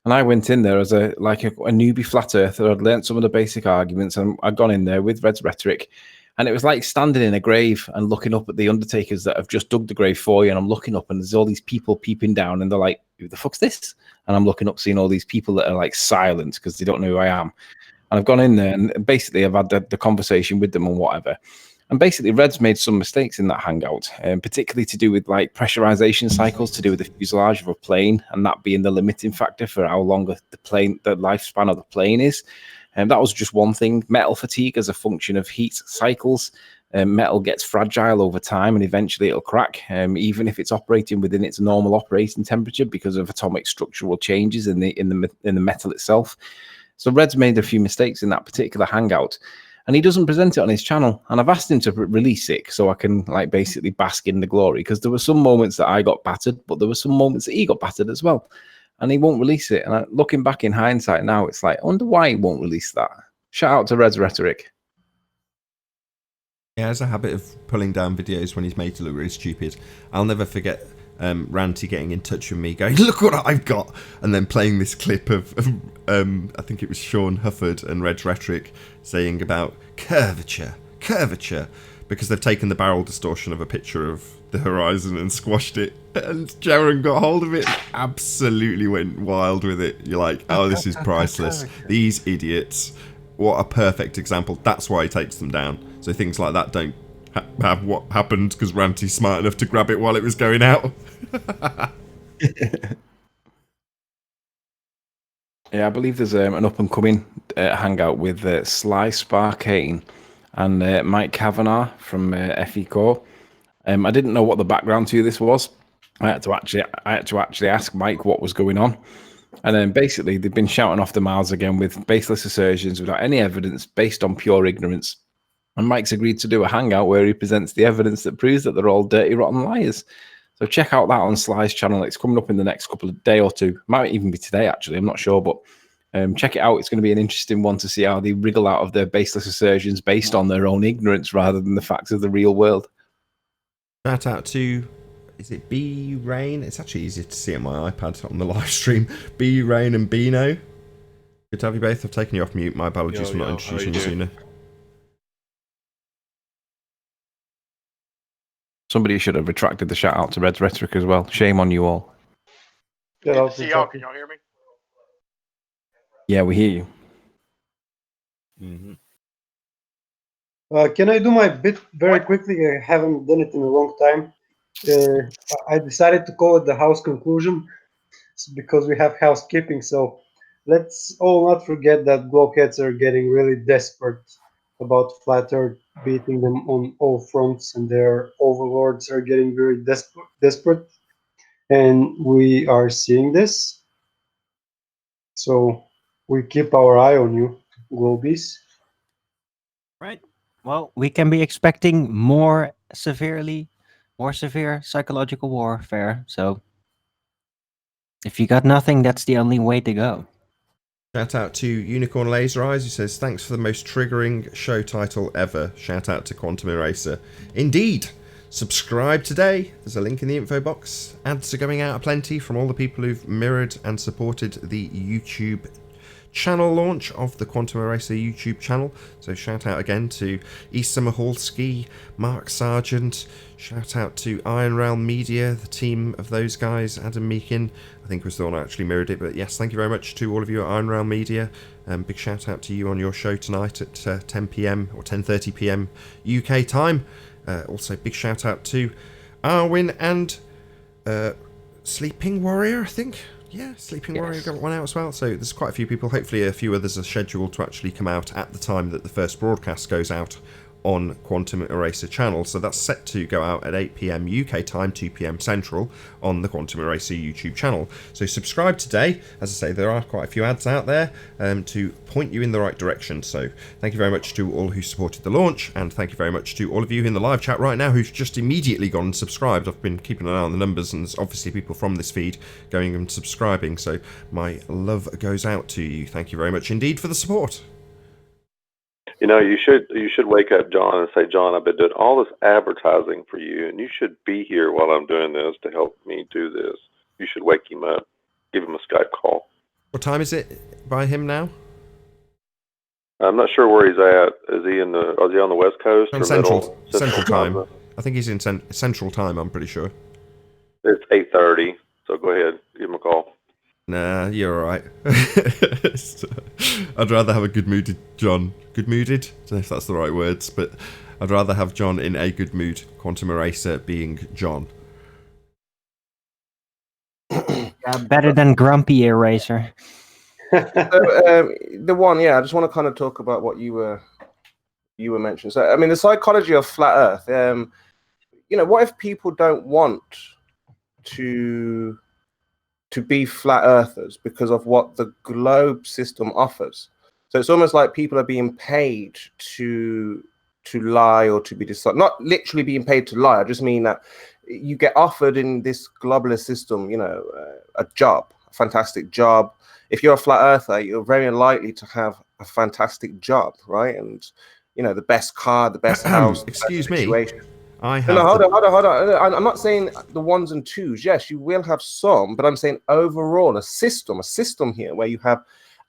Speaker 4: And I went in there as a newbie flat earther. I'd learned some of the basic arguments, and I'd gone in there with Red's Rhetoric. And it was like standing in a grave and looking up at the undertakers that have just dug the grave for you. And I'm looking up and there's all these people peeping down and they're like, who the fuck's this? And I'm looking up, seeing all these people that are like silent because they don't know who I am. And I've gone in there and basically I've had the conversation with them and whatever. And basically Red's made some mistakes in that Hangout, particularly to do with like pressurization cycles, to do with the fuselage of a plane and that being the limiting factor for how long the lifespan of the plane is. And that was just one thing. Metal fatigue as a function of heat cycles. Metal gets fragile over time and eventually it'll crack, even if it's operating within its normal operating temperature because of atomic structural changes in the metal itself. So Red's made a few mistakes in that particular Hangout, and he doesn't present it on his channel. And I've asked him to release it so I can like basically bask in the glory, because there were some moments that I got battered, but there were some moments that he got battered as well. And he won't release it. And looking back in hindsight now, it's like, I wonder why he won't release that. Shout out to Red's Rhetoric.
Speaker 2: He has a habit of pulling down videos when he's made to look really stupid. I'll never forget Ranty getting in touch with me going, look what I've got, and then playing this clip of I think it was Sean Hufford and Red's Rhetoric saying about curvature, because they've taken the barrel distortion of a picture of the horizon and squashed it, and Jaron got hold of it and absolutely went wild with it. You're like, oh, this is priceless. These idiots. What a perfect example. That's why he takes them down. So things like that don't have what happened because Ranty's smart enough to grab it while it was going out.
Speaker 4: Yeah, I believe there's an up-and-coming Hangout with Sly Sparkane and Mike Kavanagh from FE Core. I didn't know what the background to this was. I had to actually ask Mike what was going on. And then basically they've been shouting off the mouths again with baseless assertions without any evidence, based on pure ignorance. And Mike's agreed to do a Hangout where he presents the evidence that proves that they're all dirty, rotten liars. So check out that on Sly's channel. It's coming up in the next couple of day or two. Might even be today, actually. I'm not sure, but check it out. It's going to be an interesting one to see how they wriggle out of their baseless assertions based on their own ignorance rather than the facts of the real world.
Speaker 2: Shout out to, is it B Rain? It's actually easier to see on my iPad on the live stream. B Rain and Bino. Good to have you both. I've taken you off mute. My apologies for not introducing you sooner.
Speaker 4: Somebody should have retracted the shout out to Red's Rhetoric as well. Shame on you all.
Speaker 12: Yeah, see y'all. Can y'all hear me?
Speaker 4: Yeah, we hear you.
Speaker 3: Can I do my bit very quickly? I haven't done it in a long time. I decided to call it the house conclusion because we have housekeeping. So let's all not forget that blockheads are getting really desperate about flat Earth beating them on all fronts, and their overlords are getting very desperate, and we are seeing this. So we keep our eye on you, Globies.
Speaker 9: Right. Well, we can be expecting more severe psychological warfare. So if you got nothing, that's the only way to go.
Speaker 2: Shout out to Unicorn Laser Eyes, who says, thanks for the most triggering show title ever. Shout out to Quantum Eraser. Indeed! Subscribe today. There's a link in the info box. Ads are going out aplenty from all the people who've mirrored and supported the YouTube channel launch of the Quantum Eraser YouTube channel. So shout out again to Issa Mahalski, Mark Sargent, shout out to Iron Realm Media, the team of those guys, Adam Meakin, I think was the one who actually mirrored it, but yes, thank you very much to all of you at Iron Realm Media. Big shout out to you on your show tonight at 10 PM or 10:30 PM UK time. Also big shout out to Arwin and Sleeping Warrior, I think. Yeah, Sleeping Warrior got one out as well. So there's quite a few people. Hopefully a few others are scheduled to actually come out at the time that the first broadcast goes out on Quantum Eraser channel. So that's set to go out at 8 PM UK time, 2 PM Central on the Quantum Eraser YouTube channel. So subscribe today. As I say, there are quite a few ads out there to point you in the right direction. So thank you very much to all who supported the launch, and thank you very much to all of you in the live chat right now who've just immediately gone and subscribed. I've been keeping an eye on the numbers, and there's obviously people from this feed going and subscribing. So my love goes out to you. Thank you very much indeed for the support.
Speaker 8: You know, you should wake up John and say, John, I've been doing all this advertising for you, and you should be here while I'm doing this to help me do this. You should wake him up, give him a Skype call.
Speaker 2: What time is it by him now?
Speaker 8: I'm not sure where he's at. Is he on the West Coast or
Speaker 2: Central
Speaker 8: Central
Speaker 2: time? I think he's in Central time. I'm pretty sure.
Speaker 8: It's 8:30, so go ahead, give him a call.
Speaker 2: Nah, you're alright. I'd rather have a good-mooded John. Good-mooded? I don't know if that's the right words, but I'd rather have John in a good mood. Quantum Eraser being John.
Speaker 9: Better than Grumpy Eraser.
Speaker 10: The one, I just want to kind of talk about what you were mentioning. So, I mean, the psychology of flat Earth. What if people don't want to be flat earthers because of what the globe system offers? So it's almost like people are being paid to lie or to be decided. Not literally being paid to lie. I just mean that you get offered in this globalist system, a job, a fantastic job. If you're a flat earther, you're very unlikely to have a fantastic job, right? And the best car, the best house.
Speaker 2: Excuse
Speaker 10: me.
Speaker 2: No,
Speaker 10: hold on. I'm not saying the ones and twos. Yes, you will have some, but I'm saying overall a system here where you have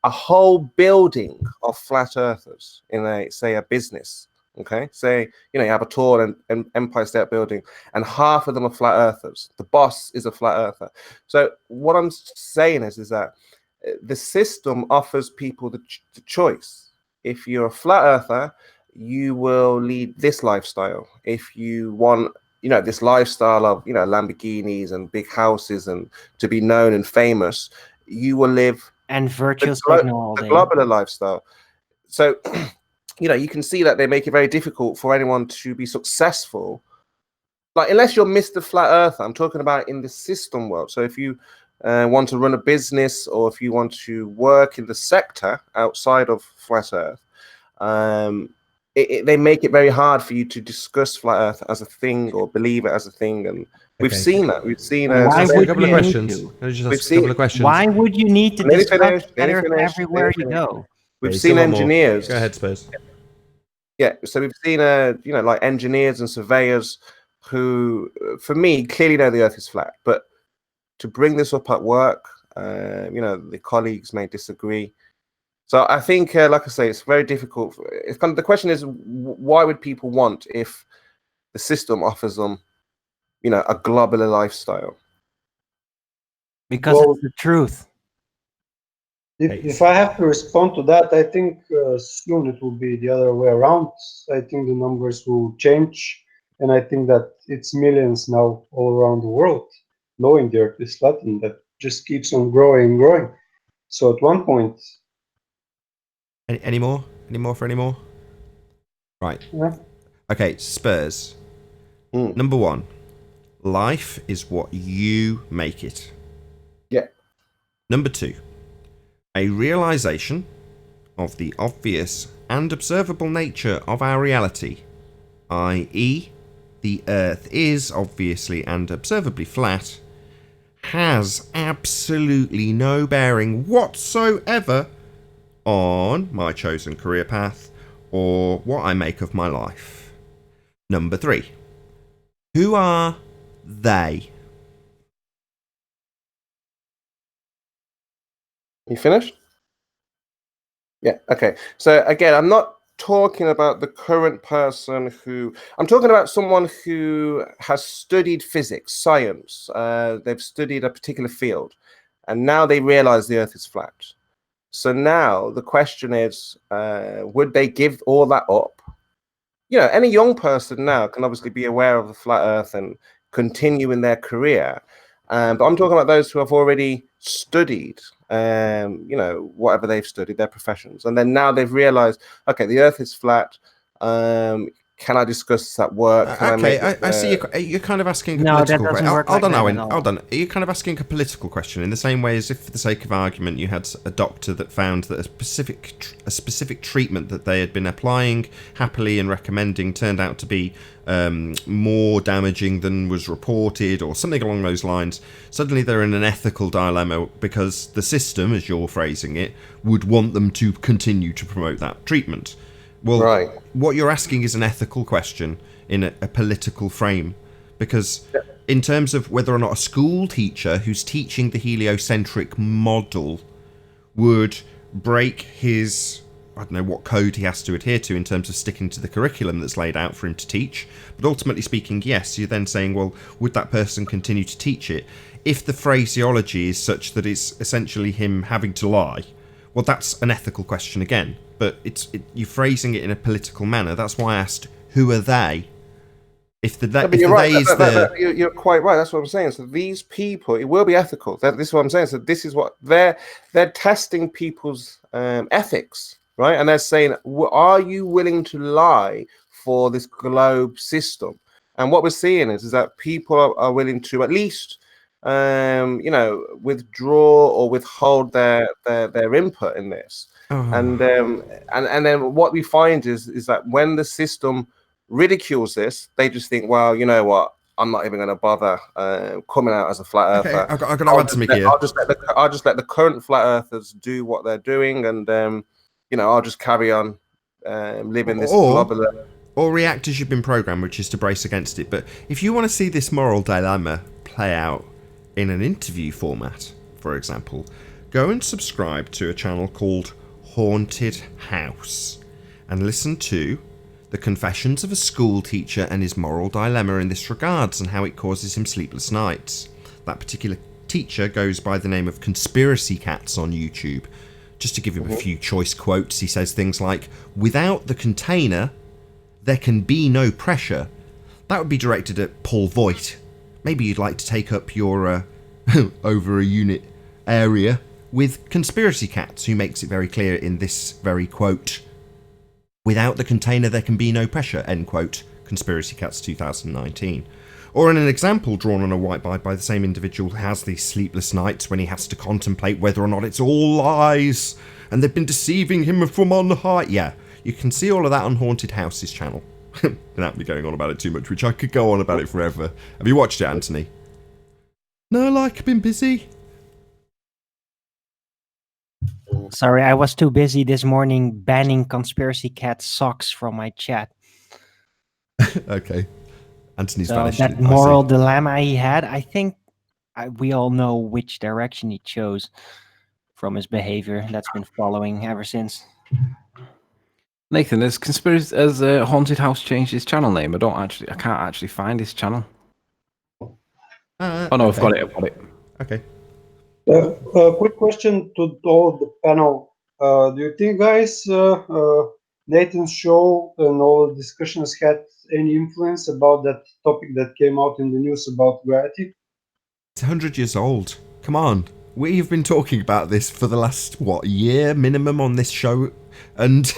Speaker 10: a whole building of flat earthers in a business. Okay, say you have a tall and Empire State Building, and half of them are flat earthers. The boss is a flat earther. So what I'm saying is that the system offers people the choice. If you're a flat earther, you will lead this lifestyle. If you want, this lifestyle of, Lamborghinis and big houses and to be known and famous, you will live
Speaker 9: and virtual signal
Speaker 10: the globular lifestyle. So, you can see that they make it very difficult for anyone to be successful. Like, unless you're Mr. Flat Earther, I'm talking about in the system world. So if you want to run a business, or if you want to work in the sector outside of Flat Earth, they make it very hard for you to discuss Flat Earth as a thing or believe it as a thing, and we've seen that. We've seen
Speaker 2: a couple of questions.
Speaker 9: Why would you need to discuss Flat Earth everywhere you go?
Speaker 10: We've seen engineers.
Speaker 2: Go ahead, Spurs.
Speaker 10: Yeah, so we've seen like engineers and surveyors who, for me, clearly know the Earth is flat, but to bring this up at work, the colleagues may disagree. So I think, like I say, it's very difficult. It's kind of, the question is, why would people want if the system offers them, a globular lifestyle?
Speaker 9: Because it's the truth.
Speaker 3: If I have to respond to that, I think soon it will be the other way around. I think the numbers will change, and I think that it's millions now all around the world knowing the Earth is flat, and that just keeps on growing and growing. So at one point,
Speaker 2: Any more? Any more for any more? Right.
Speaker 3: yeah.
Speaker 2: Okay, Spurs. Number one, life is what you make it.
Speaker 10: Yeah.
Speaker 2: Number two, a realization of the obvious and observable nature of our reality, i.e., the Earth is obviously and observably flat, has absolutely no bearing whatsoever on my chosen career path or what I make of my life. Number three, who are they?
Speaker 10: You finished? Yeah. Okay. So again, I'm not talking about the current person who. I'm talking about someone who has studied physics, science. They've studied a particular field, and now they realize the Earth is flat. So now the question is, would they give all that up? You know, any young person now can obviously be aware of the flat Earth and continue in their career. But I'm talking about those who have already studied, you know, whatever they've studied, their professions. And then now they've realized, okay, the Earth is flat. Can I discuss this at work?
Speaker 2: I see you're kind of asking a political question. Hold on, Owen. Hold on. Are you kind of asking a political question in the same way as if, for the sake of argument, you had a doctor that found that a specific treatment that they had been applying happily and recommending turned out to be more damaging than was reported, or something along those lines? Suddenly they're in an ethical dilemma because the system, as you're phrasing it, would want them to continue to promote that treatment. Well, what you're asking is an ethical question in a political frame, because in terms of whether or not a school teacher who's teaching the heliocentric model would break his, I don't know what code he has to adhere to in terms of sticking to the curriculum that's laid out for him to teach, but ultimately speaking, yes, you're then saying, well, would that person continue to teach it? If the phraseology is such that it's essentially him having to lie, well, that's an ethical question again, but you're phrasing it in a political manner. That's why I asked, who are they?
Speaker 10: You're quite right. That's what I'm saying. So these people, it will be ethical. This is what I'm saying. So this is what they're testing people's ethics, right? And they're saying, are you willing to lie for this globe system? And what we're seeing is that people are willing to at least you know, withdraw or withhold their input in this. And then what we find is that when the system ridicules this, they just think, well, you know what, I'm not even going to bother coming out as a flat earther.
Speaker 2: I've got to add something here.
Speaker 10: I'll just let the current flat earthers do what they're doing, and you know, I'll just carry on living this globular.
Speaker 2: Or react as you've been programmed, which is to brace against it. But if you want to see this moral dilemma play out in an interview format, for example, go and subscribe to a channel called Haunted House and listen to the confessions of a school teacher and his moral dilemma in this regards and how it causes him sleepless nights. That particular teacher goes by the name of Conspiracy Cats on YouTube. Just to give him a few choice quotes, he says things like, without the container, there can be no pressure. That would be directed at Paul Voigt. Maybe you'd like to take up your over a unit area with Conspiracy Cats, who makes it very clear in this very quote. Without the container there can be no pressure, end quote. Conspiracy Cats 2019. Or in an example drawn on a whiteboard by the same individual who has these sleepless nights when he has to contemplate whether or not it's all lies and they've been deceiving him from on high. Yeah, you can see all of that on Haunted House's channel. Without me going on about it too much, which I could go on about it forever. Have you watched it, Anthony? No, like, I've been busy.
Speaker 9: Sorry, I was too busy this morning banning Conspiracy Cat socks from my chat.
Speaker 2: Okay. Anthony's
Speaker 9: So
Speaker 2: vanished.
Speaker 9: that moral dilemma he had, I think we all know which direction he chose from his behavior that's been following ever since.
Speaker 4: Nathan, has Haunted House changed his channel name? I can't actually find his channel. Oh no, I've got it.
Speaker 2: Okay.
Speaker 3: Quick question to all the panel. Do you think, guys, Nathan's show and all the discussions had any influence about that topic that came out in the news about gravity?
Speaker 2: It's 100 years old. Come on. we've been talking about this for the last, year minimum on this show. And,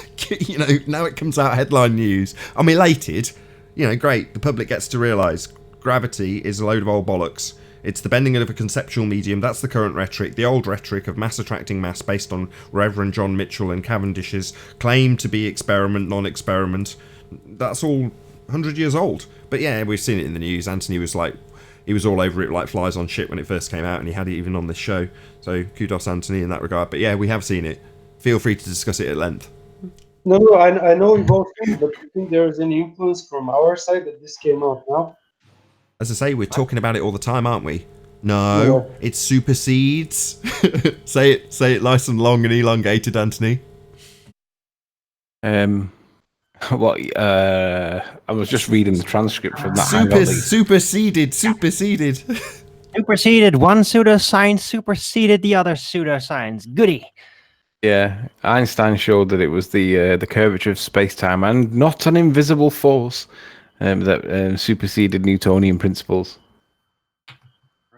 Speaker 2: now it comes out headline news. I'm elated. Great. The public gets to realise gravity is a load of old bollocks. It's the bending of a conceptual medium. That's the current rhetoric. The old rhetoric of mass attracting mass based on Reverend John Mitchell and Cavendish's claim to be experiment, non-experiment. That's all 100 years old. But yeah, we've seen it in the news. Anthony was he was all over it like flies on shit when it first came out, and he had it even on this show. So kudos, Anthony, in that regard. But yeah, we have seen it. Feel free to discuss it at length.
Speaker 3: No, I know we both think, but I think there is any influence from our side that this came out now.
Speaker 2: As I say, we're talking about it all the time, aren't we? No, it supersedes. Say it nice and long and elongated, Anthony.
Speaker 4: I was just reading the transcript from that.
Speaker 2: Superseded.
Speaker 9: Superseded. One pseudoscience superseded the other pseudoscience. Goody.
Speaker 4: Yeah, Einstein showed that it was the curvature of space-time and not an invisible force that superseded Newtonian principles.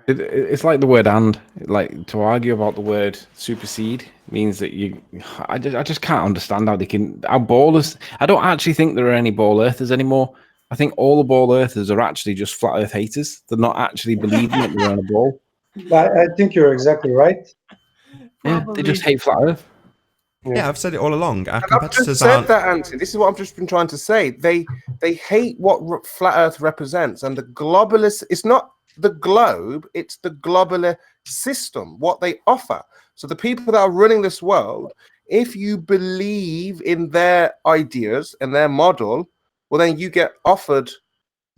Speaker 4: It's like the word "and." Like, to argue about the word "supersede" means that I just can't understand how they can. How ballers. I don't actually think there are any ball earthers anymore. I think all the ball earthers are actually just flat Earth haters. They're not actually believing that they're on a ball.
Speaker 3: I think you're exactly right.
Speaker 4: Yeah, they just hate flat Earth.
Speaker 2: Yeah, I've said it all along. Our
Speaker 10: I've
Speaker 2: competitors
Speaker 10: just said
Speaker 2: aren't.
Speaker 10: that, Anthony. This is what I've just been trying to say. They hate what flat Earth represents, and the globalist. It's not the globe; it's the globalist system. What they offer. So the people that are running this world, if you believe in their ideas and their model, well, then you get offered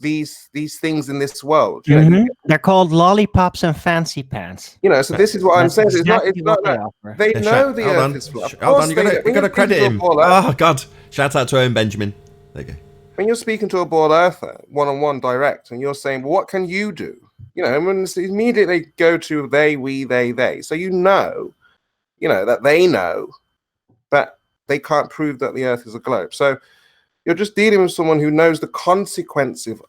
Speaker 10: these things in this world. You know,
Speaker 9: They're called lollipops and fancy pants.
Speaker 10: so this is what I'm saying. It's not they know the Earth is flat.
Speaker 2: Hold on, you gotta credit him. Oh God! Shout out to Owen Benjamin. There you go.
Speaker 10: When you're speaking to a ball earther one-on-one direct, and you're saying, "Well, what can you do?" And when immediately go to they, we, they. So that they know, but they can't prove that the Earth is a globe. So you're just dealing with someone who knows the consequences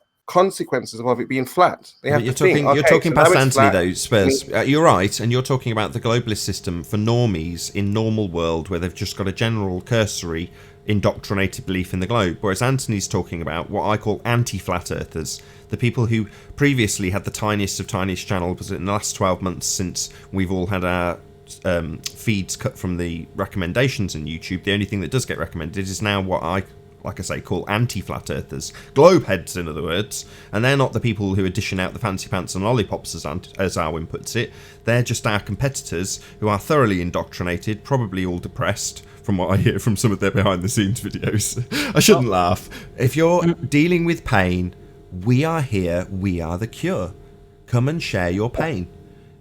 Speaker 10: of it being flat. They have
Speaker 2: you're talking past Anthony, though, Spurs. You're right, and you're talking about the globalist system for normies in normal world, where they've just got a general cursory indoctrinated belief in the globe, whereas Anthony's talking about what I call anti-flat earthers, the people who previously had the tiniest of tiniest channels in the last 12 months since we've all had our feeds cut from the recommendations on YouTube. The only thing that does get recommended is now what I call anti-flat earthers, globe heads in other words, and they're not the people who are dishing out the fancy pants and lollipops as Arwin puts it. They're just our competitors who are thoroughly indoctrinated, probably all depressed from what I hear from some of their behind the scenes videos. I shouldn't laugh. If you're dealing with pain, we are here, we are the cure. Come and share your pain.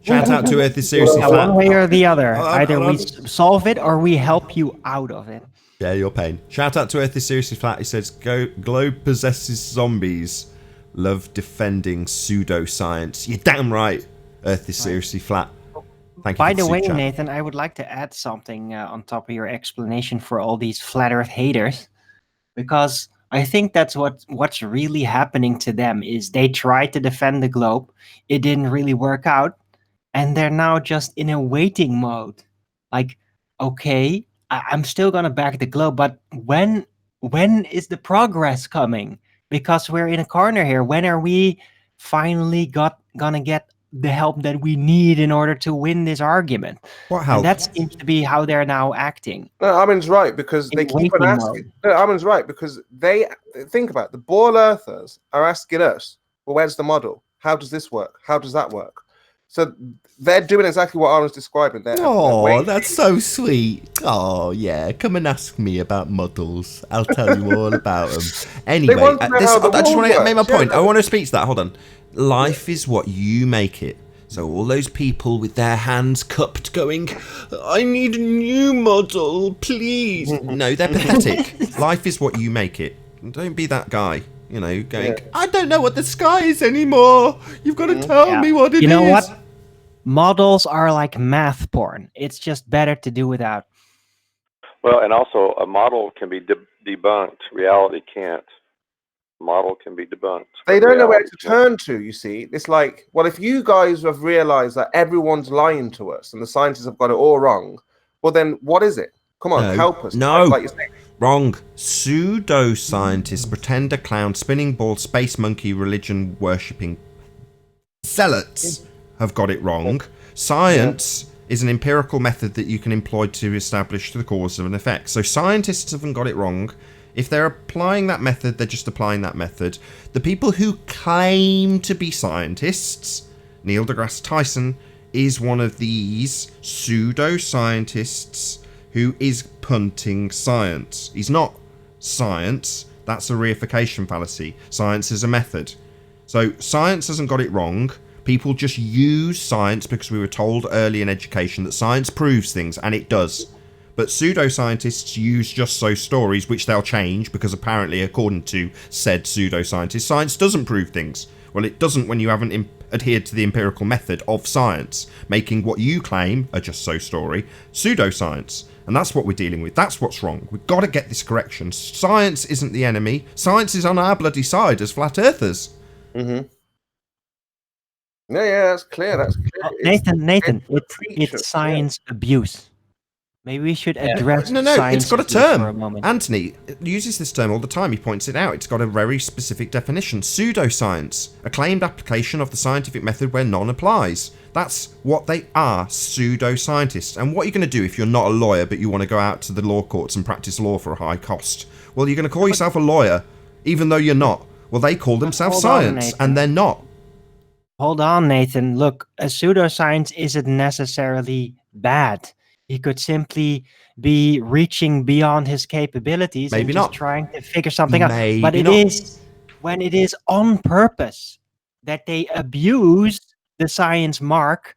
Speaker 2: Shout out to Earth is Seriously Flat.
Speaker 9: One way or the other. Either we solve it or we help you out of it.
Speaker 2: Yeah, your pain. Shout out to Earth is Seriously Flat. He says, globe possesses zombies. Love defending pseudoscience. You're damn right. Earth is seriously flat. Thank you.
Speaker 9: By the way, Nathan, I would like to add something on top of your explanation for all these flat Earth haters, because I think that's what's really happening to them is they tried to defend the globe. It didn't really work out. And they're now just in a waiting mode. Like, okay, I'm still going to back the globe, but when is the progress coming? Because we're in a corner here. When are we finally going to get the help that we need in order to win this argument?
Speaker 2: What help?
Speaker 9: And that seems to be how they're now acting.
Speaker 10: No, Armin's right, because they keep on asking. No, Armin's right, because they think about it. The ball earthers are asking us, well, where's the model? How does this work? How does that work? So they're doing exactly what Armin's describing.
Speaker 2: Oh, that's so sweet. Oh, yeah. Come and ask me about models. I'll tell you all about them. Anyway, I just want to make my point. I want to speak to that. Hold on. Life is what you make it. So all those people with their hands cupped going, I need a new model, please. No, they're pathetic. Life is what you make it. Don't be that guy, going, I don't know what the sky is anymore. You've got to tell me what it is.
Speaker 9: You know what? Models are like math porn. It's just better to do without.
Speaker 8: Well, and also a model can be debunked. Reality can't. model can be debunked.
Speaker 10: They don't know where
Speaker 8: Reality
Speaker 10: to turn to, you see. It's like, well, if you guys have realized that everyone's lying to us and the scientists have got it all wrong, well, then what is it? Come on, help us.
Speaker 2: No.
Speaker 10: Like you're saying.
Speaker 2: Wrong. Pseudoscientists, pretender clown, spinning ball, space monkey, religion worshipping zealots have got it wrong. Science is an empirical method that you can employ to establish the cause of an effect. So scientists haven't got it wrong. If they're applying that method, they're just applying that method. The people who claim to be scientists, Neil deGrasse Tyson is one of these pseudo-scientists who is punting science. He's not science. That's a reification fallacy. Science is a method. So science hasn't got it wrong. People just use science because we were told early in education that science proves things, and it does. But pseudoscientists use just so stories, which they'll change because apparently, according to said pseudoscientists, science doesn't prove things. Well, it doesn't when you haven't adhered to the empirical method of science, making what you claim a just so story pseudoscience. And that's what we're dealing with. That's what's wrong. We've got to get this correction. Science isn't the enemy. Science is on our bloody side as flat earthers.
Speaker 10: Mm-hmm. Yeah, that's clear. That's clear.
Speaker 9: Nathan, it's science abuse. Maybe we should address
Speaker 2: No,
Speaker 9: science
Speaker 2: it's got a
Speaker 9: abuse
Speaker 2: term.
Speaker 9: for a moment.
Speaker 2: Anthony uses this term all the time. He points it out. It's got a very specific definition. Pseudoscience, a claimed application of the scientific method where none applies. That's what they are, pseudoscientists. And what are you going to do if you're not a lawyer but you want to go out to the law courts and practice law for a high cost? Well, you're going to call yourself a lawyer, even though you're not. Well, they call themselves science, and they're not.
Speaker 9: Hold on, Nathan. Look, a pseudoscience isn't necessarily bad. He could simply be reaching beyond his capabilities
Speaker 2: Maybe
Speaker 9: and
Speaker 2: not.
Speaker 9: just trying to figure something out.
Speaker 2: Maybe
Speaker 9: But it
Speaker 2: not.
Speaker 9: is when it is on purpose that they abuse the science mark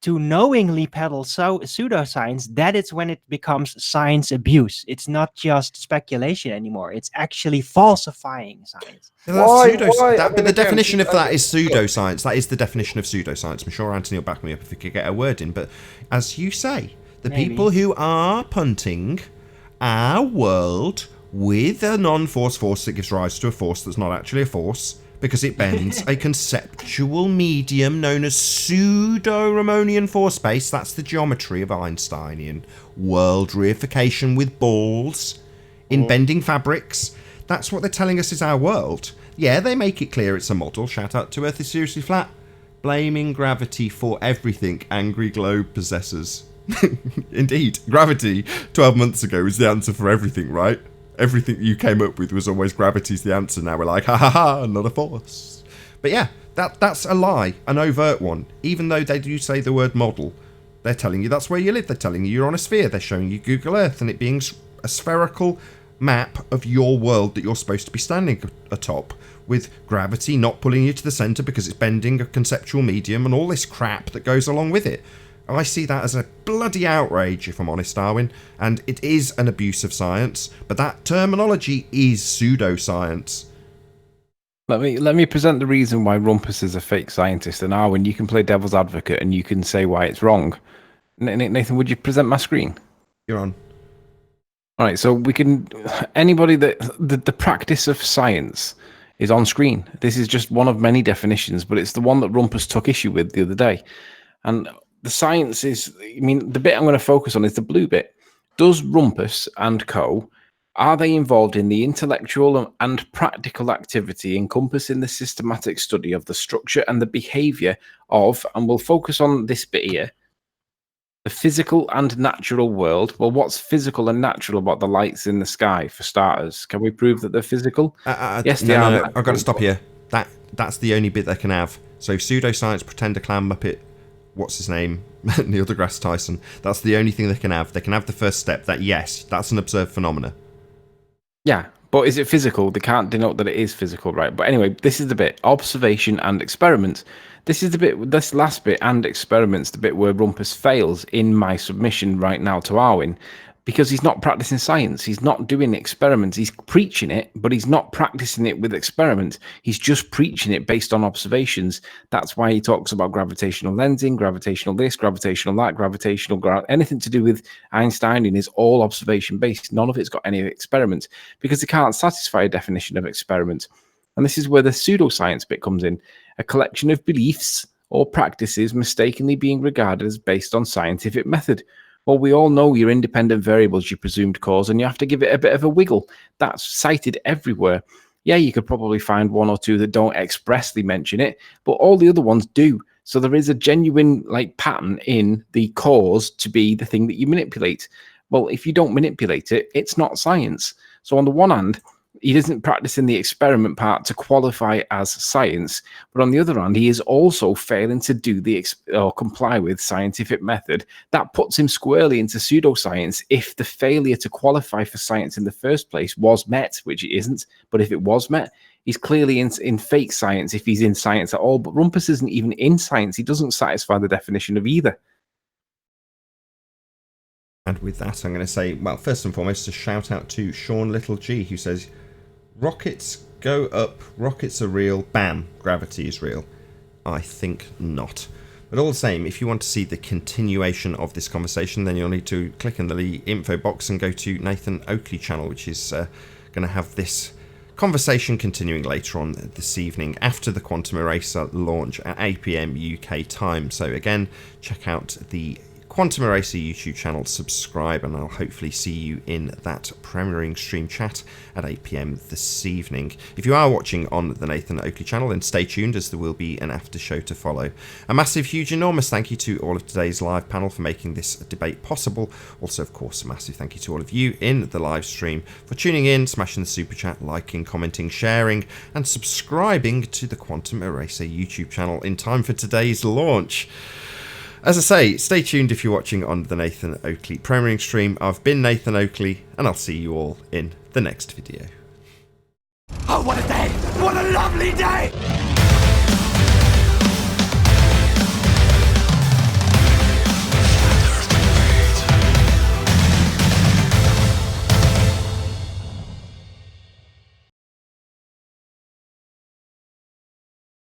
Speaker 9: to knowingly peddle pseudoscience, that is when it becomes science abuse. It's not just speculation anymore. It's actually falsifying science.
Speaker 2: But the definition of that is pseudoscience. That is the definition of pseudoscience. I'm sure Anthony will back me up if he could get a word in. But as you say, the people who are punting our world with a non-force force that gives rise to a force that's not actually a force because it bends a conceptual medium known as pseudo-Ramonian force space. That's the geometry of Einsteinian world reification with balls in bending fabrics. That's what they're telling us is our world. Yeah, they make it clear it's a model. Shout out to Earth is seriously flat. Blaming gravity for everything, angry globe possessors. Indeed, gravity 12 months ago was the answer for everything, right? Everything you came up with was always gravity's the answer. Now we're like, ha ha ha, not a force. But yeah, that's a lie, an overt one. Even though they do say the word model, they're telling you that's where you live. They're telling you you're on a sphere. They're showing you Google Earth and it being a spherical map of your world that you're supposed to be standing atop, with gravity not pulling you to the centre because it's bending a conceptual medium and all this crap that goes along with it. I see that as a bloody outrage, if I'm honest, Darwin, and it is an abuse of science, but that terminology is pseudoscience.
Speaker 4: Let me present the reason why Rumpus is a fake scientist, and Arwen, you can play devil's advocate and you can say why it's wrong. Nathan, would you present my screen?
Speaker 2: You're on.
Speaker 4: All right, so we can... Anybody that... The practice of science is on screen. This is just one of many definitions, but it's the one that Rumpus took issue with the other day. And the science is... I mean, the bit I'm going to focus on is the blue bit. Does Rumpus and co... Are they involved in the intellectual and practical activity encompassing the systematic study of the structure and the behaviour of, and we'll focus on this bit here, the physical and natural world? Well, what's physical and natural about the lights in the sky, for starters? Can we prove that they're physical?
Speaker 2: Yes, they are. No, I've got to stop here. That's the only bit they can have. So pseudoscience, pretender clown muppet, what's his name? Neil deGrasse Tyson. That's the only thing they can have. They can have the first step, that yes, that's an observed phenomena.
Speaker 4: Yeah, but is it physical? They can't denote that it is physical, right? But anyway, this is the bit, observation and experiments. This is the bit, this last bit, and experiments, the bit where Rumpus fails in my submission right now to Arwen, because he's not practicing science. He's not doing experiments. He's preaching it, but he's not practicing it with experiments. He's just preaching it based on observations. That's why he talks about gravitational lensing, gravitational this, gravitational that, anything to do with Einsteinian is all observation based. None of it's got any experiments, because they can't satisfy a definition of experiment. And this is where the pseudoscience bit comes in. A collection of beliefs or practices mistakenly being regarded as based on scientific method. Well, we all know your independent variables, your presumed cause, and you have to give it a bit of a wiggle. That's cited everywhere. Yeah, you could probably find one or two that don't expressly mention it, but all the other ones do. So there is a genuine pattern in the cause to be the thing that you manipulate. Well, if you don't manipulate it, it's not science. So on the one hand, he isn't practicing the experiment part to qualify as science, but on the other hand, he is also failing to do or comply with scientific method. That puts him squarely into pseudoscience if the failure to qualify for science in the first place was met, which it isn't. But if it was met, he's clearly in fake science if he's in science at all. But Rumpus isn't even in science. He doesn't satisfy the definition of either.
Speaker 2: And with that, I'm going to say, well, first and foremost, a shout out to Sean Little G, who says, rockets go up, rockets are real, bam, gravity is real. I think not. But all the same, if you want to see the continuation of this conversation, then you'll need to click in the info box and go to Nathan Oakley channel, which is going to have this conversation continuing later on this evening after the Quantum Eraser launch at 8 PM UK time. So again, check out the Quantum Eraser YouTube channel, subscribe, and I'll hopefully see you in that premiering stream chat at 8 PM this evening. If you are watching on the Nathan Oakley channel, then stay tuned as there will be an after show to follow. A massive, huge, enormous thank you to all of today's live panel for making this debate possible. Also, of course, a massive thank you to all of you in the live stream for tuning in, smashing the super chat, liking, commenting, sharing, and subscribing to the Quantum Eraser YouTube channel in time for today's launch. As I say, stay tuned if you're watching on the Nathan Oakley premiering stream. I've been Nathan Oakley, and I'll see you all in the next video.
Speaker 1: Oh, what a day! What a lovely day!